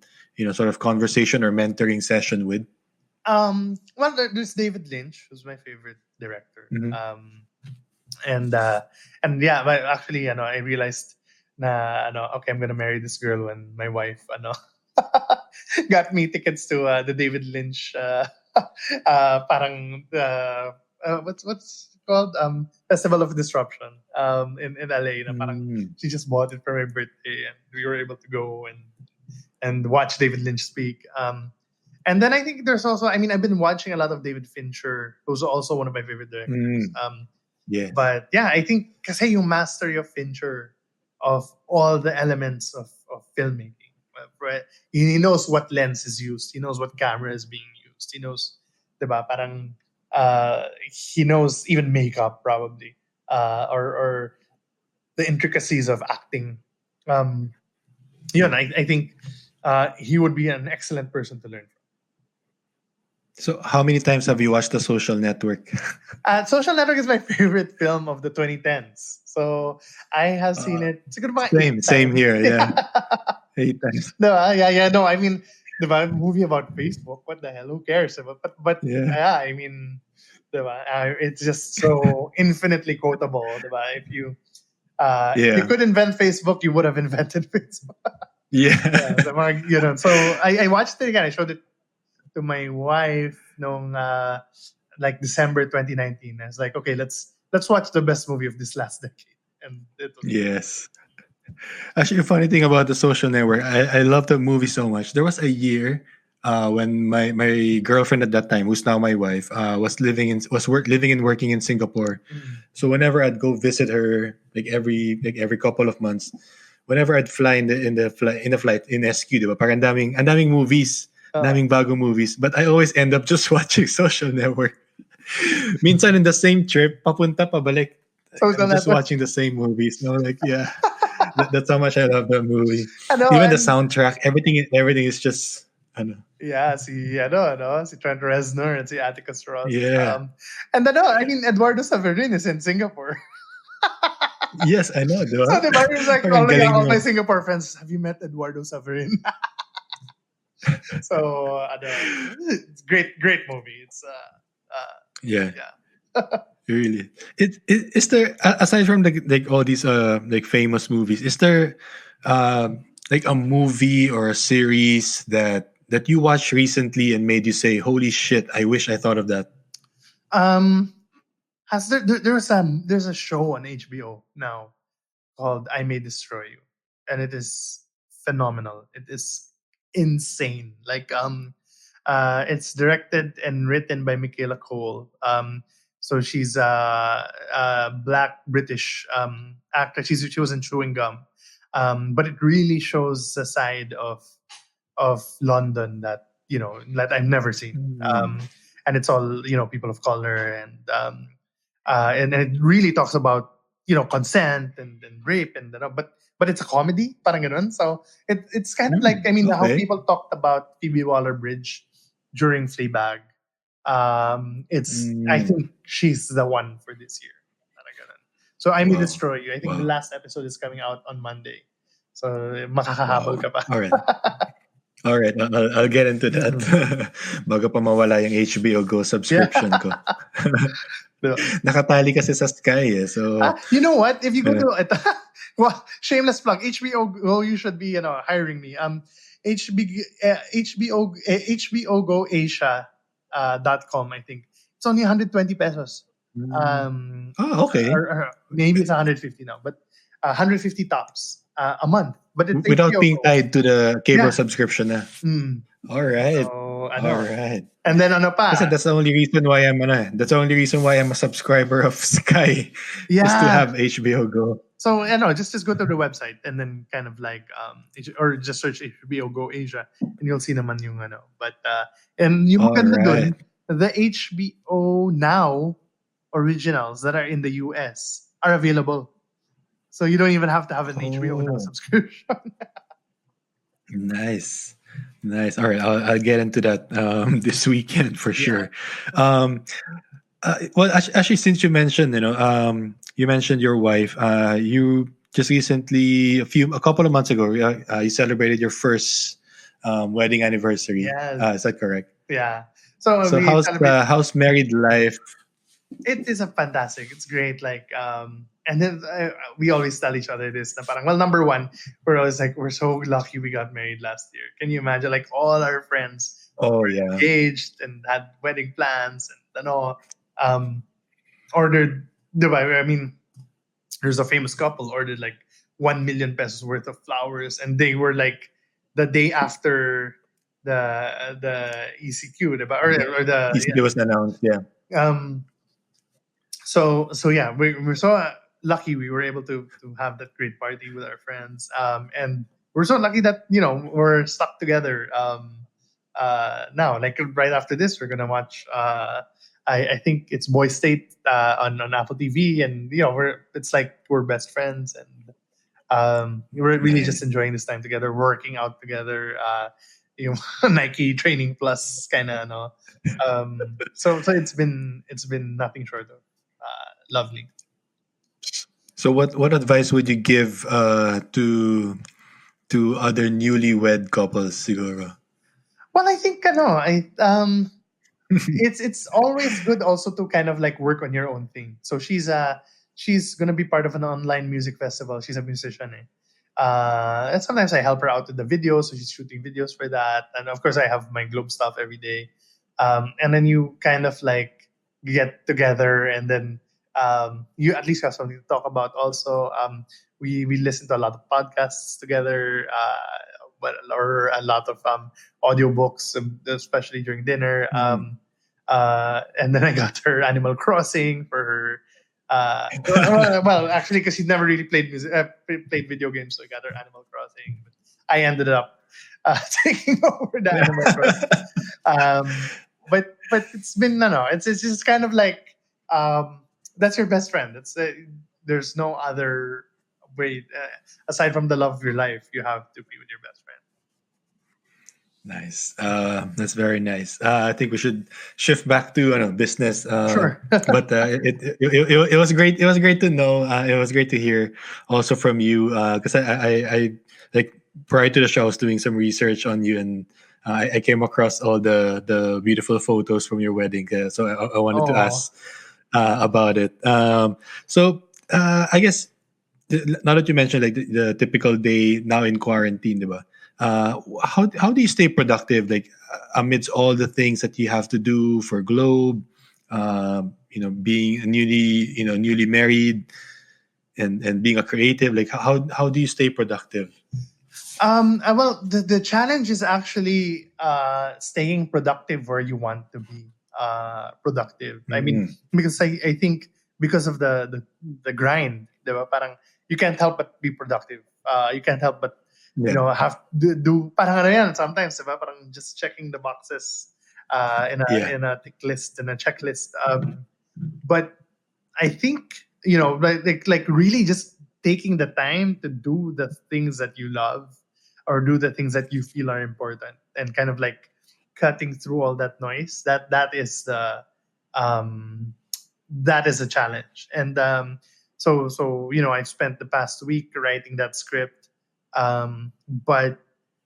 sort of conversation or mentoring session with? Well, there's David Lynch, who's my favorite director. And yeah, but actually, I realized okay, I'm gonna marry this girl when my wife, got me tickets to the David Lynch, parang what's it called, Festival of Disruption, in LA. Na parang she just bought it for my birthday, and we were able to go and watch David Lynch speak. And then I think there's also, I've been watching a lot of David Fincher, who's also one of my favorite directors. Yeah. But yeah, I think kasi yung mastery of Fincher of all the elements of filmmaking, right? He knows what lens is used. He knows what camera is being used. He knows, diba, parang he knows even makeup probably, or the intricacies of acting. I think he would be an excellent person to learn from. So, how many times have you watched The Social Network? Social Network is my favorite film of the 2010s. So I have seen it. Same here. Yeah, 8 times. No, No, the movie about Facebook. What the hell? Who cares? But yeah, it's just so infinitely quotable. If you could invent Facebook, you would have invented Facebook. Yeah. So I watched it again. I showed it to my wife nung like December 2019. I was like, okay, let's watch the best movie of this last decade. And it was yes. Actually, the funny thing about The Social Network, I love the movie so much. There was a year when my girlfriend at that time, who's now my wife, was living and working in Singapore. So whenever I'd go visit her, like every couple of months, whenever I'd fly in the flight in SQ, diba? Parang ang daming movies. Daming bago movies, but I always end up just watching Social Network. Minsan in the same trip, papunta pabalik, I'm just watching the same movies. No, like yeah, that's how much I love that movie. Even the soundtrack, everything is just. Yeah, si Trent Reznor and si Atticus Ross. Yeah, and Eduardo Saverin is in Singapore. Yes, I know. So diba, he was like, all my Singapore friends, have you met Eduardo Saverin? So it's great movie. It's yeah. Really, is there, aside from like all these like famous movies, is there like a movie or a series that you watched recently and made you say, "Holy shit! I wish I thought of that." There's a show on HBO now called "I May Destroy You," and it is phenomenal. It is insane. Like it's directed and written by Michaela Cole. So she's a black British actor. She was in Chewing Gum, but it really shows a side of London that I've never seen. And it's all people of color, and it really talks about consent and rape and but it's a comedy, parang ganun. So it's kind of like how people talked about Phoebe Waller-Bridge during Fleabag. I think she's the one for this year. So I May Destroy You. I think the last episode is coming out on Monday. So makakahabol ka pa. All right, I'll get into that. Bago pa mawala yung HBO Go subscription ko. Nakatali kasi sa Sky so you know what? If you go to well, shameless plug, HBO Go, you should be hiring me. HBO Go Asia .com, I think it's only 120 pesos. Okay. Or maybe it's 150 now, but 150 tops a month. But it's without HBO being Go. tied to the cable subscription na. All right. So, all right. And then pa? Kasi that's the only reason why I'm a subscriber of Sky. Is to have HBO Go. So just go to the website and then kind of like or just search HBO Go Asia and you'll see naman yung ano. But and yung All maganda right. dun, the HBO Now originals that are in the US are available. So you don't even have to have an HBO Now Oh, subscription. nice. Nice. All right. I'll get into that this weekend for Yeah. sure. Um, well, actually, since you mentioned, you mentioned your wife. You just recently, a couple of months ago, you celebrated your first wedding anniversary. Yes. Is that correct? Yeah. So So we celebrate. how's married life? It is a fantastic. It's great. Like, and then we always tell each other this. Na parang, well, number one, we're always like, we're so lucky we got married last year. Can you imagine? Like, all our friends Oh were yeah. engaged and had wedding plans and um, ordered. Diba? I mean, there's a famous couple ordered like 1 million pesos worth of flowers, and they were like the day after the ECQ, diba? Or the ECD was announced. Yeah. um so yeah, we're so lucky we were able to have that great party with our friends, and we're so lucky that we're stuck together now. Like right after this we're gonna watch I think it's Boy State on Apple TV, and it's like we're best friends, and we're really just Nice. enjoying this time together, working out together, Nike Training Plus kind of so it's been nothing short of lovely. So what advice would you give to other newlywed couples, siguro? Well, I think it's always good also to kind of like work on your own thing. So she's gonna be part of an online music festival. She's a musician. And sometimes I help her out with the videos, so she's shooting videos for that. And of course, I have my Globe stuff every day. And then you kind of like get together, and then you at least have something to talk about. Also, we listen to a lot of podcasts together, or a lot of audiobooks, especially during dinner. Mm. And then I got her Animal Crossing for her. Well, actually, because she never really played music, played video games, so I got her Animal Crossing. But I ended up taking over the Animal Crossing. But it's been no, it's just kind of like that's your best friend. There's no other way aside from the love of your life. You have to be with your best friend. Nice. That's very nice. I think we should shift back to business. Sure. But it was great. It was great to know. It was great to hear also from you. Because I like prior to the show, I was doing some research on you, and I came across all the beautiful photos from your wedding. So I wanted to Oh. ask about it. I guess now that you mentioned like the typical day now in quarantine, diba? How do you stay productive like amidst all the things that you have to do for Globe? Being newly married and being a creative. Like how do you stay productive? Well, the challenge is actually staying productive where you want to be productive. I mean, Mm. because I think because of the grind, diba? Parang you can't help but be productive. You can't help but Yeah. have do parang ano yan sometimes, diba? Parang just checking the boxes Yeah. in a tick list, in a checklist. But I think like really just taking the time to do the things that you love or do the things that you feel are important, and kind of like cutting through all that noise. Um that is a challenge. And so I've spent the past week writing that script. But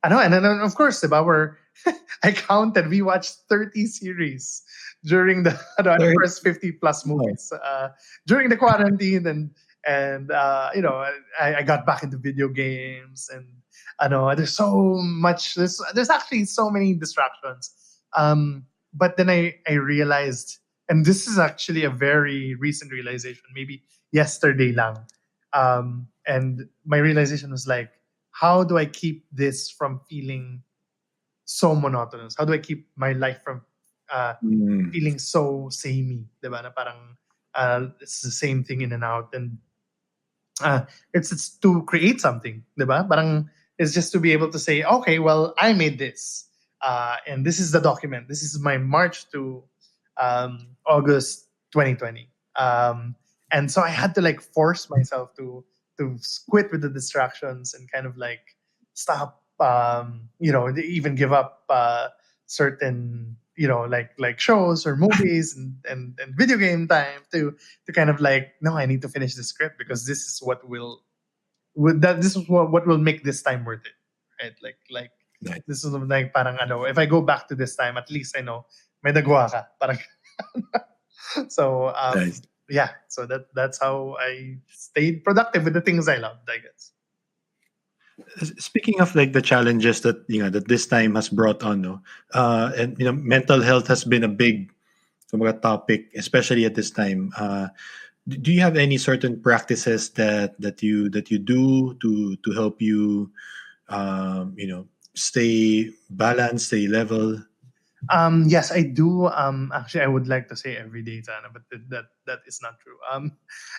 I know, and then of course diba, I counted, we watched 30 series during the Third- first 50 plus movies during the quarantine. And I got back into video games, and I know there's so much, there's actually so many distractions. But then I realized, and this is actually a very recent realization, maybe yesterday lang. And my realization was like, how do I keep this from feeling so monotonous? How do I keep my life from Mm. feeling so samey? Diba? Na parang it's the same thing in and out. And It's to create something, diba? Parang it's just to be able to say, okay, well, I made this, and this is the document. This is my March to August 2020, and so I had to like force myself to quit with the distractions and kind of like stop, even give up certain like shows or movies and video game time to kind of like, no, I need to finish the script because this is this is what will make this time worth it, right? Like Nice. this is like parang ano, if I go back to this time, at least I know may nagawa ka, parang so Nice. yeah, so that's how I stayed productive with the things I loved, I guess. Speaking of like the challenges that that this time has brought on, no, and mental health has been a big topic, especially at this time. Do you have any certain practices that you do to help you, stay balanced, stay level? Yes, I do. Actually, I would like to say every day, Sana, but that is not true.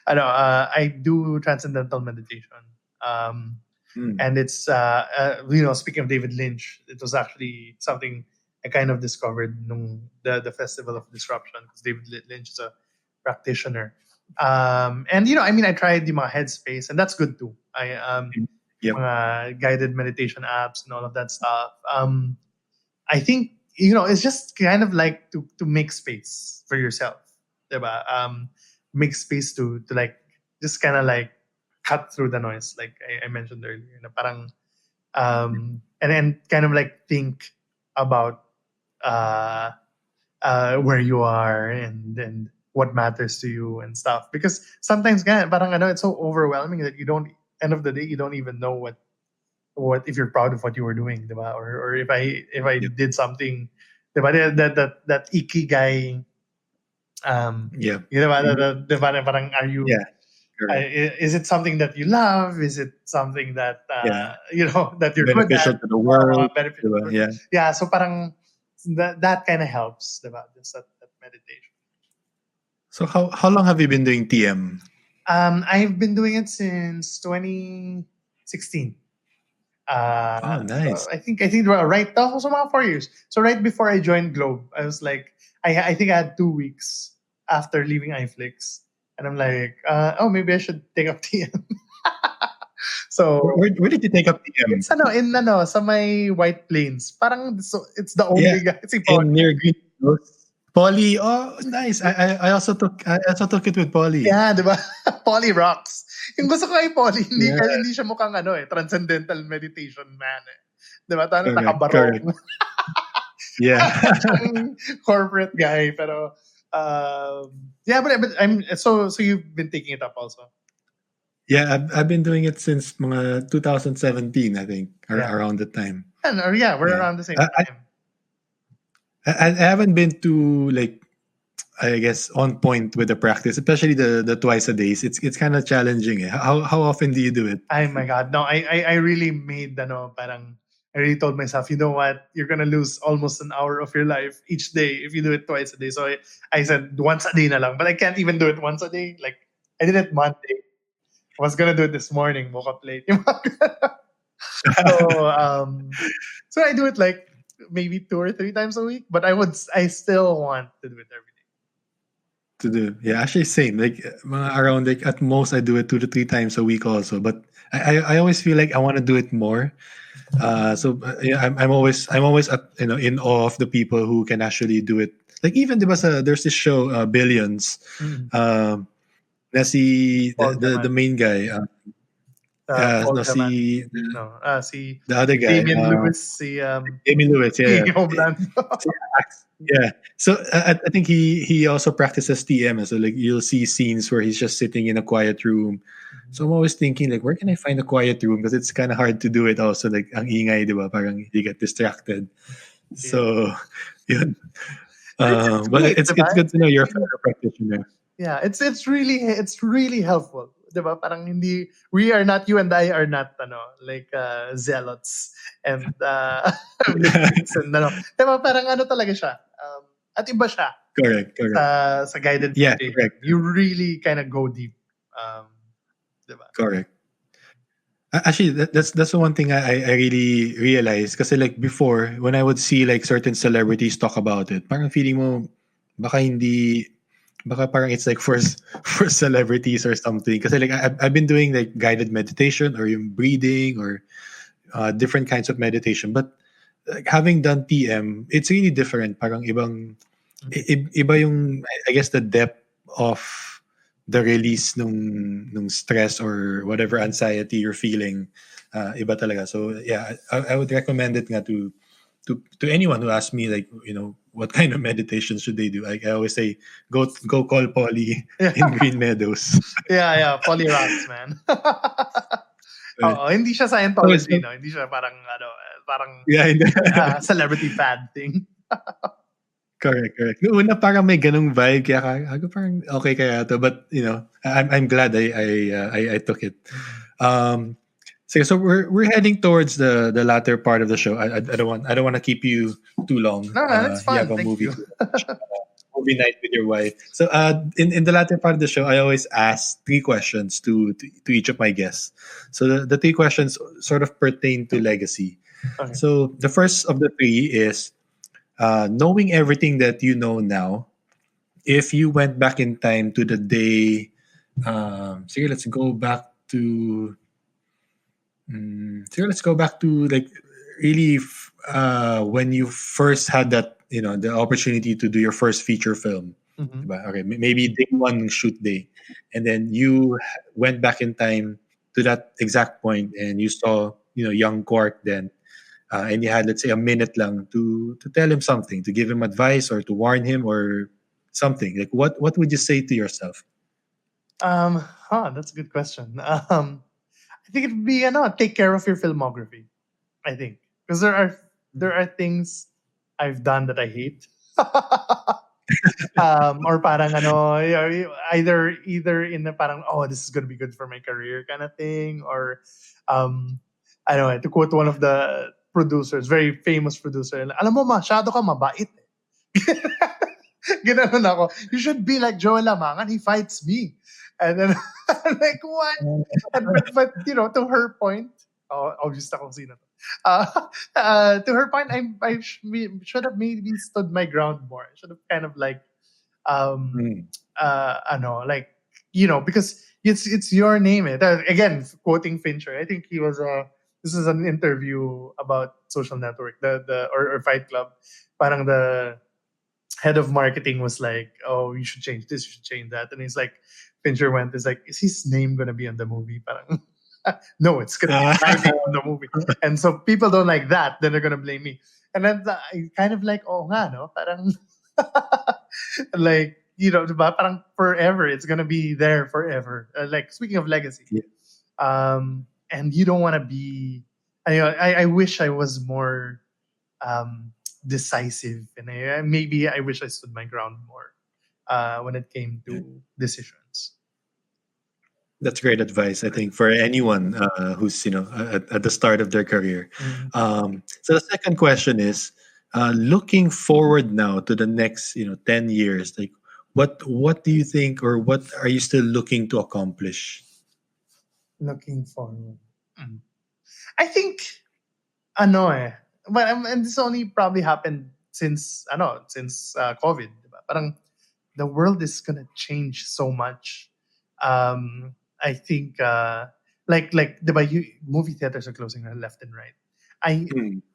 I do transcendental meditation. Mm. And it's speaking of David Lynch, it was actually something I kind of discovered nung the Festival of Disruption, because David Lynch is a practitioner. And I tried the mga Headspace, and that's good too. Yep. Mga guided meditation apps and all of that stuff. I think it's just kind of like to make space for yourself, diba? Make space to like just kind of like cut through the noise, like I mentioned earlier. Na parang and then kind of like think about where you are and what matters to you and stuff. Because sometimes parang it's so overwhelming that you don't, end of the day, you don't even know what if you're proud of what you were doing, diba? Or if I Yep. did something, diba? That ikigai, Yeah. diba? Na parang are you? Yeah. Correct. Is it something that you love? Is it something that Yeah. that you're good Beneficial at? to the world. Beneficial. Diba? Yeah. Yeah. So parang that kind of helps, diba? Just that meditation. So how long have you been doing TM? I've been doing it since 2016. Nice. So I think right now, so mga 4 years. So right before I joined Globe, I was like, I think I had 2 weeks after leaving iFlix, and I'm like, maybe I should take up TM. So Where did you take up TM? it's in sa may White Plains. Parang so it's the only guy. Si In near Green Hills. Poly. Oh, nice. I also took it with Poly. Yeah, di ba? Poly rocks. Yung gusto ko ay Poly, hindi Yeah. hindi siya mukhang transcendental meditation man. Di ba? Parang Correct, nakabarong. Yeah. Corporate guy, pero yeah, but I'm so you've been taking it up also. Yeah, I've been doing it since mga 2017, I think, around the time. And we're around the same time. I haven't been to like, I guess, on point with the practice, especially the twice a days. It's kind of challenging. How often do you do it? Oh my God, no! I really made parang I really told myself, you know what, you're gonna lose almost an hour of your life each day if you do it twice a day. So I said once a day na lang, but I can't even do it once a day. Like I did it Monday. I was gonna do it this morning. Woke up late. So I do it like maybe 2 or 3 times a week, but I still want to do it every day. To do, yeah, actually same. Like around like at most I do it 2 to 3 times a week also. But I always feel like I want to do it more. So yeah, I'm always at, in awe of the people who can actually do it. Like even there's this show Billions. That's the main guy. See The other guy, Damien Lewis, Damien Lewis, yeah. Yeah. So I think he also practices TM. So like you'll see scenes where he's just sitting in a quiet room. So I'm always thinking like, where can I find a quiet room? Because it's kind of hard to do it. Also, like ang ingay, diba? Parang you get distracted. So, yun. But it's good to know you're a fellow practitioner. Yeah, it's really helpful. Diba? Parang hindi, we are not, you and I are not like zealots and and diba? Parang talaga siya. At iba siya. Correct. Sa guided Yeah, meditation. correct. You really kind of go deep. diba? Correct. Actually, that's the one thing I really realized. Kasi like before, when I would see like certain celebrities talk about it, parang feeling mo, baka hindi, baka parang it's like for for celebrities or something. Kasi like I've been doing like guided meditation or yung breathing or different kinds of meditation. But like, having done TM, it's really different. Parang ibang, iba yung, I guess, the depth of the release nung stress or whatever anxiety you're feeling. Iba talaga. So yeah, I would recommend it nga to anyone who asks me like, what kind of meditation should they do. Like I always say, go call Polly in Green Meadows. Yeah, Polly rocks, man. Right. Oo, hindi siya Scientology, no? Hindi siya parang, parang Yeah, celebrity fad thing. correct. Noong una parang may ganung vibe kaya ako parang okay kaya to, but I'm glad I took it. So we're heading towards the latter part of the show. I don't want to keep you too long. No, that's fine. You have a Thank movie you. movie night with your wife. So in the latter part of the show, I always ask 3 questions to each of my guests. So the 3 questions sort of pertain to legacy. Okay. So the first of the 3 is knowing everything that you know now. If you went back in time to the day, let's go back to. Let's go back to like really when you first had that the opportunity to do your first feature film. Mhm. Diba? Okay, maybe day 1 shoot day, and then you went back in time to that exact point, and you saw young Quark then, and you had, let's say, a minute lang to tell him something, to give him advice or to warn him or something. Like what would you say to yourself? That's a good question. I think it'd be take care of your filmography. I think because there are things I've done that I hate. Or parang either in the parang, oh, this is gonna be good for my career kind of thing, or I don't know, to quote one of the producers, very famous producer, alam mo, masyado ka mabait. Ginanon ako. You should be like Joel Lamangan. He fights me. And then, I'm like, what? But to her point, obvious akong sino to. To her point, I should have maybe stood my ground more. I should have kind of like, because it's your name. Again, quoting Fincher, I think he was this is an interview about Social Network, or Fight Club. Parang the head of marketing was like, "Oh, you should change this, you should change that," and he's like, Fincher went, "Is like, is his name gonna be on the movie?" Parang, no, it's gonna be my name on the movie, and so people don't like that. Then they're gonna blame me, and then I kind of like, oh, nga, no, parang like diba? Parang forever, it's gonna be there forever. Like speaking of legacy, and you don't want to be. I wish I was more decisive, and maybe I wish I stood my ground more when it came to decisions. That's great advice, I think, for anyone who's at the start of their career. So the second question is, looking forward now to the next 10 years, like what do you think, or what are you still looking to accomplish? Looking forward, I think but and this only probably happened since COVID, diba? Parang the world is gonna change so much. I think like diba, movie theaters are closing left and right.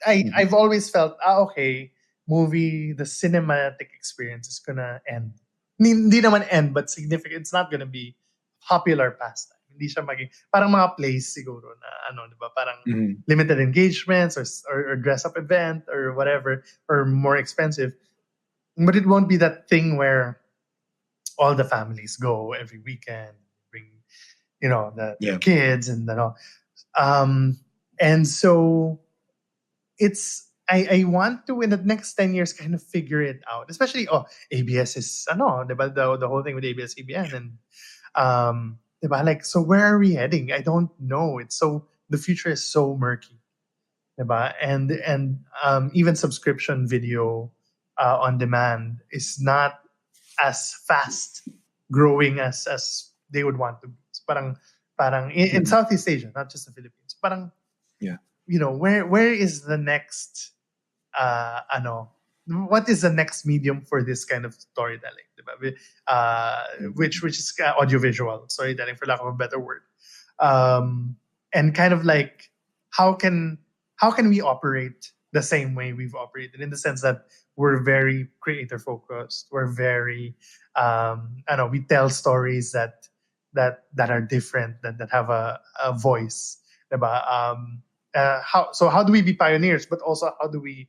I've always felt okay, the cinematic experience is gonna end. Hindi naman end, but significant. It's not gonna be popular pastime. Hindi siya maging parang mga plays siguro na diba, parang limited engagements or dress up event or whatever, or more expensive. But it won't be that thing where all the families go every weekend, bring the kids and all. And so it's I want to in the next 10 years kind of figure it out. Especially ABS is diba, the whole thing with ABS-CBN and diba, like, so where are we heading? I don't know. The future is so murky. Diba? And even subscription video on demand is not as fast growing as they would want to be. So parang parang in Southeast Asia, not just the Philippines. Parang, Yeah. Where is the next, what is the next medium for this kind of storytelling, diba? Which is audiovisual storytelling, for lack of a better word. And kind of like, how can we operate the same way we've operated, in the sense that we're very creator focused. We're very, we tell stories that are different, that have a voice, diba? How do we be pioneers, but also how do we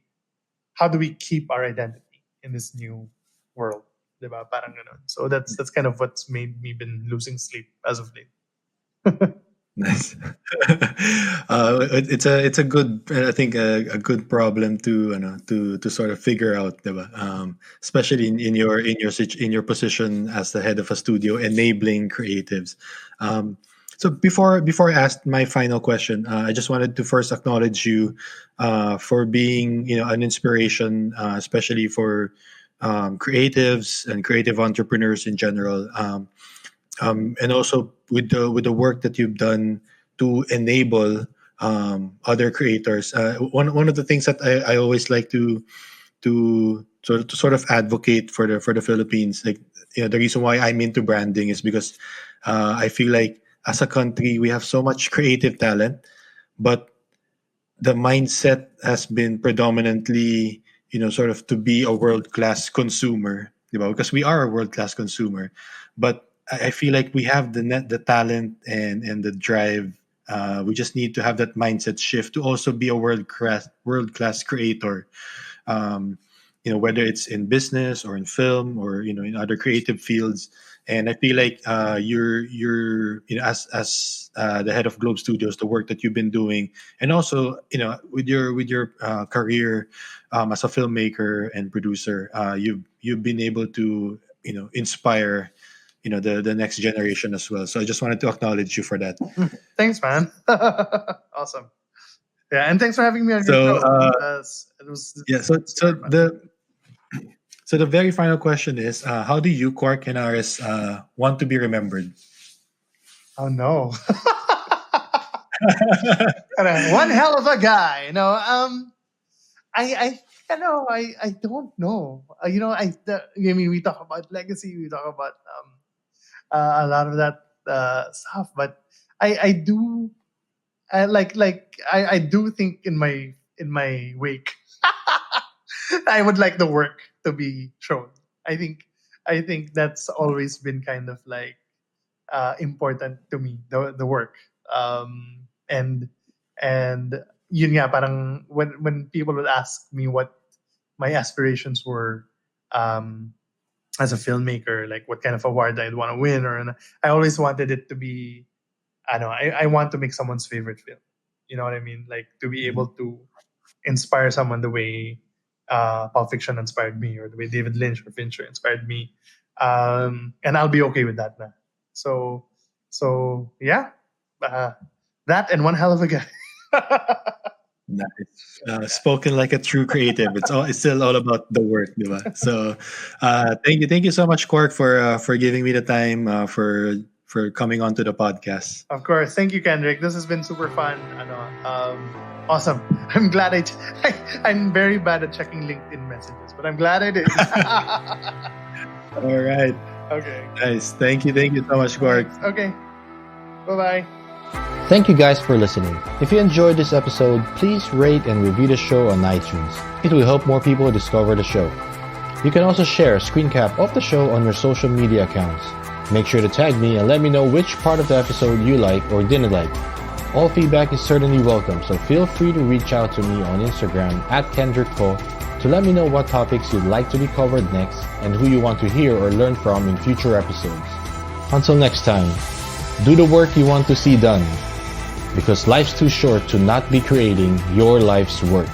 keep our identity in this new world, diba? Parang ganun. So that's kind of what's made me been losing sleep as of late. Nice. It's a good, I think a good problem to sort of figure out, diba? Especially in your position as the head of a studio, enabling creatives. So before I ask my final question, I just wanted to first acknowledge you for being an inspiration, especially for creatives and creative entrepreneurs in general. And also with the work that you've done to enable other creators. One of the things that I always like to sort of advocate for the Philippines, like the reason why I'm into branding is because I feel like as a country we have so much creative talent, but the mindset has been predominantly sort of to be a world-class consumer, because we are a world-class consumer, but I feel like we have the talent and the drive. We just need to have that mindset shift to also be a world-class creator. Whether it's in business or in film or in other creative fields. And I feel like you're as the head of Globe Studios, the work that you've been doing, and also with your career as a filmmaker and producer, you've been able to inspire the next generation as well. So I just wanted to acknowledge you for that. Thanks, man. Awesome. Yeah, and thanks for having me on your show. So the very final question is, how do you, Quark Henares, want to be remembered? Oh no. One hell of a guy. I don't know. We talk about legacy, we talk about a lot of that stuff, but I do think in my wake I would like the work to be shown. I think that's always been kind of like important to me, the work. And yun nga, parang when people would ask me what my aspirations were as a filmmaker, like what kind of award I'd want to win, I always wanted it to be, I want to make someone's favorite film. You know what I mean? Like to be able to inspire someone the way Pulp Fiction inspired me, or the way David Lynch or Fincher inspired me, and I'll be okay with that now. So yeah, that and one hell of a guy. Nice. Spoken like a true creative. It's still all about the work, diba? So thank you so much, Quark, for giving me the time for coming onto the podcast. Of course, thank you, Kendrick. This has been super fun. Awesome. I'm glad I'm very bad at checking LinkedIn messages, but I'm glad I did. All right. Okay. Nice. Thank you so much, Quark. Okay. Bye-bye. Thank you guys for listening. If you enjoyed this episode, please rate and review the show on iTunes. It will help more people discover the show. You can also share a screen cap of the show on your social media accounts. Make sure to tag me and let me know which part of the episode you like or didn't like. All feedback is certainly welcome, so feel free to reach out to me on Instagram @KendrickPo to let me know what topics you'd like to be covered next and who you want to hear or learn from in future episodes. Until next time, do the work you want to see done, because life's too short to not be creating your life's work.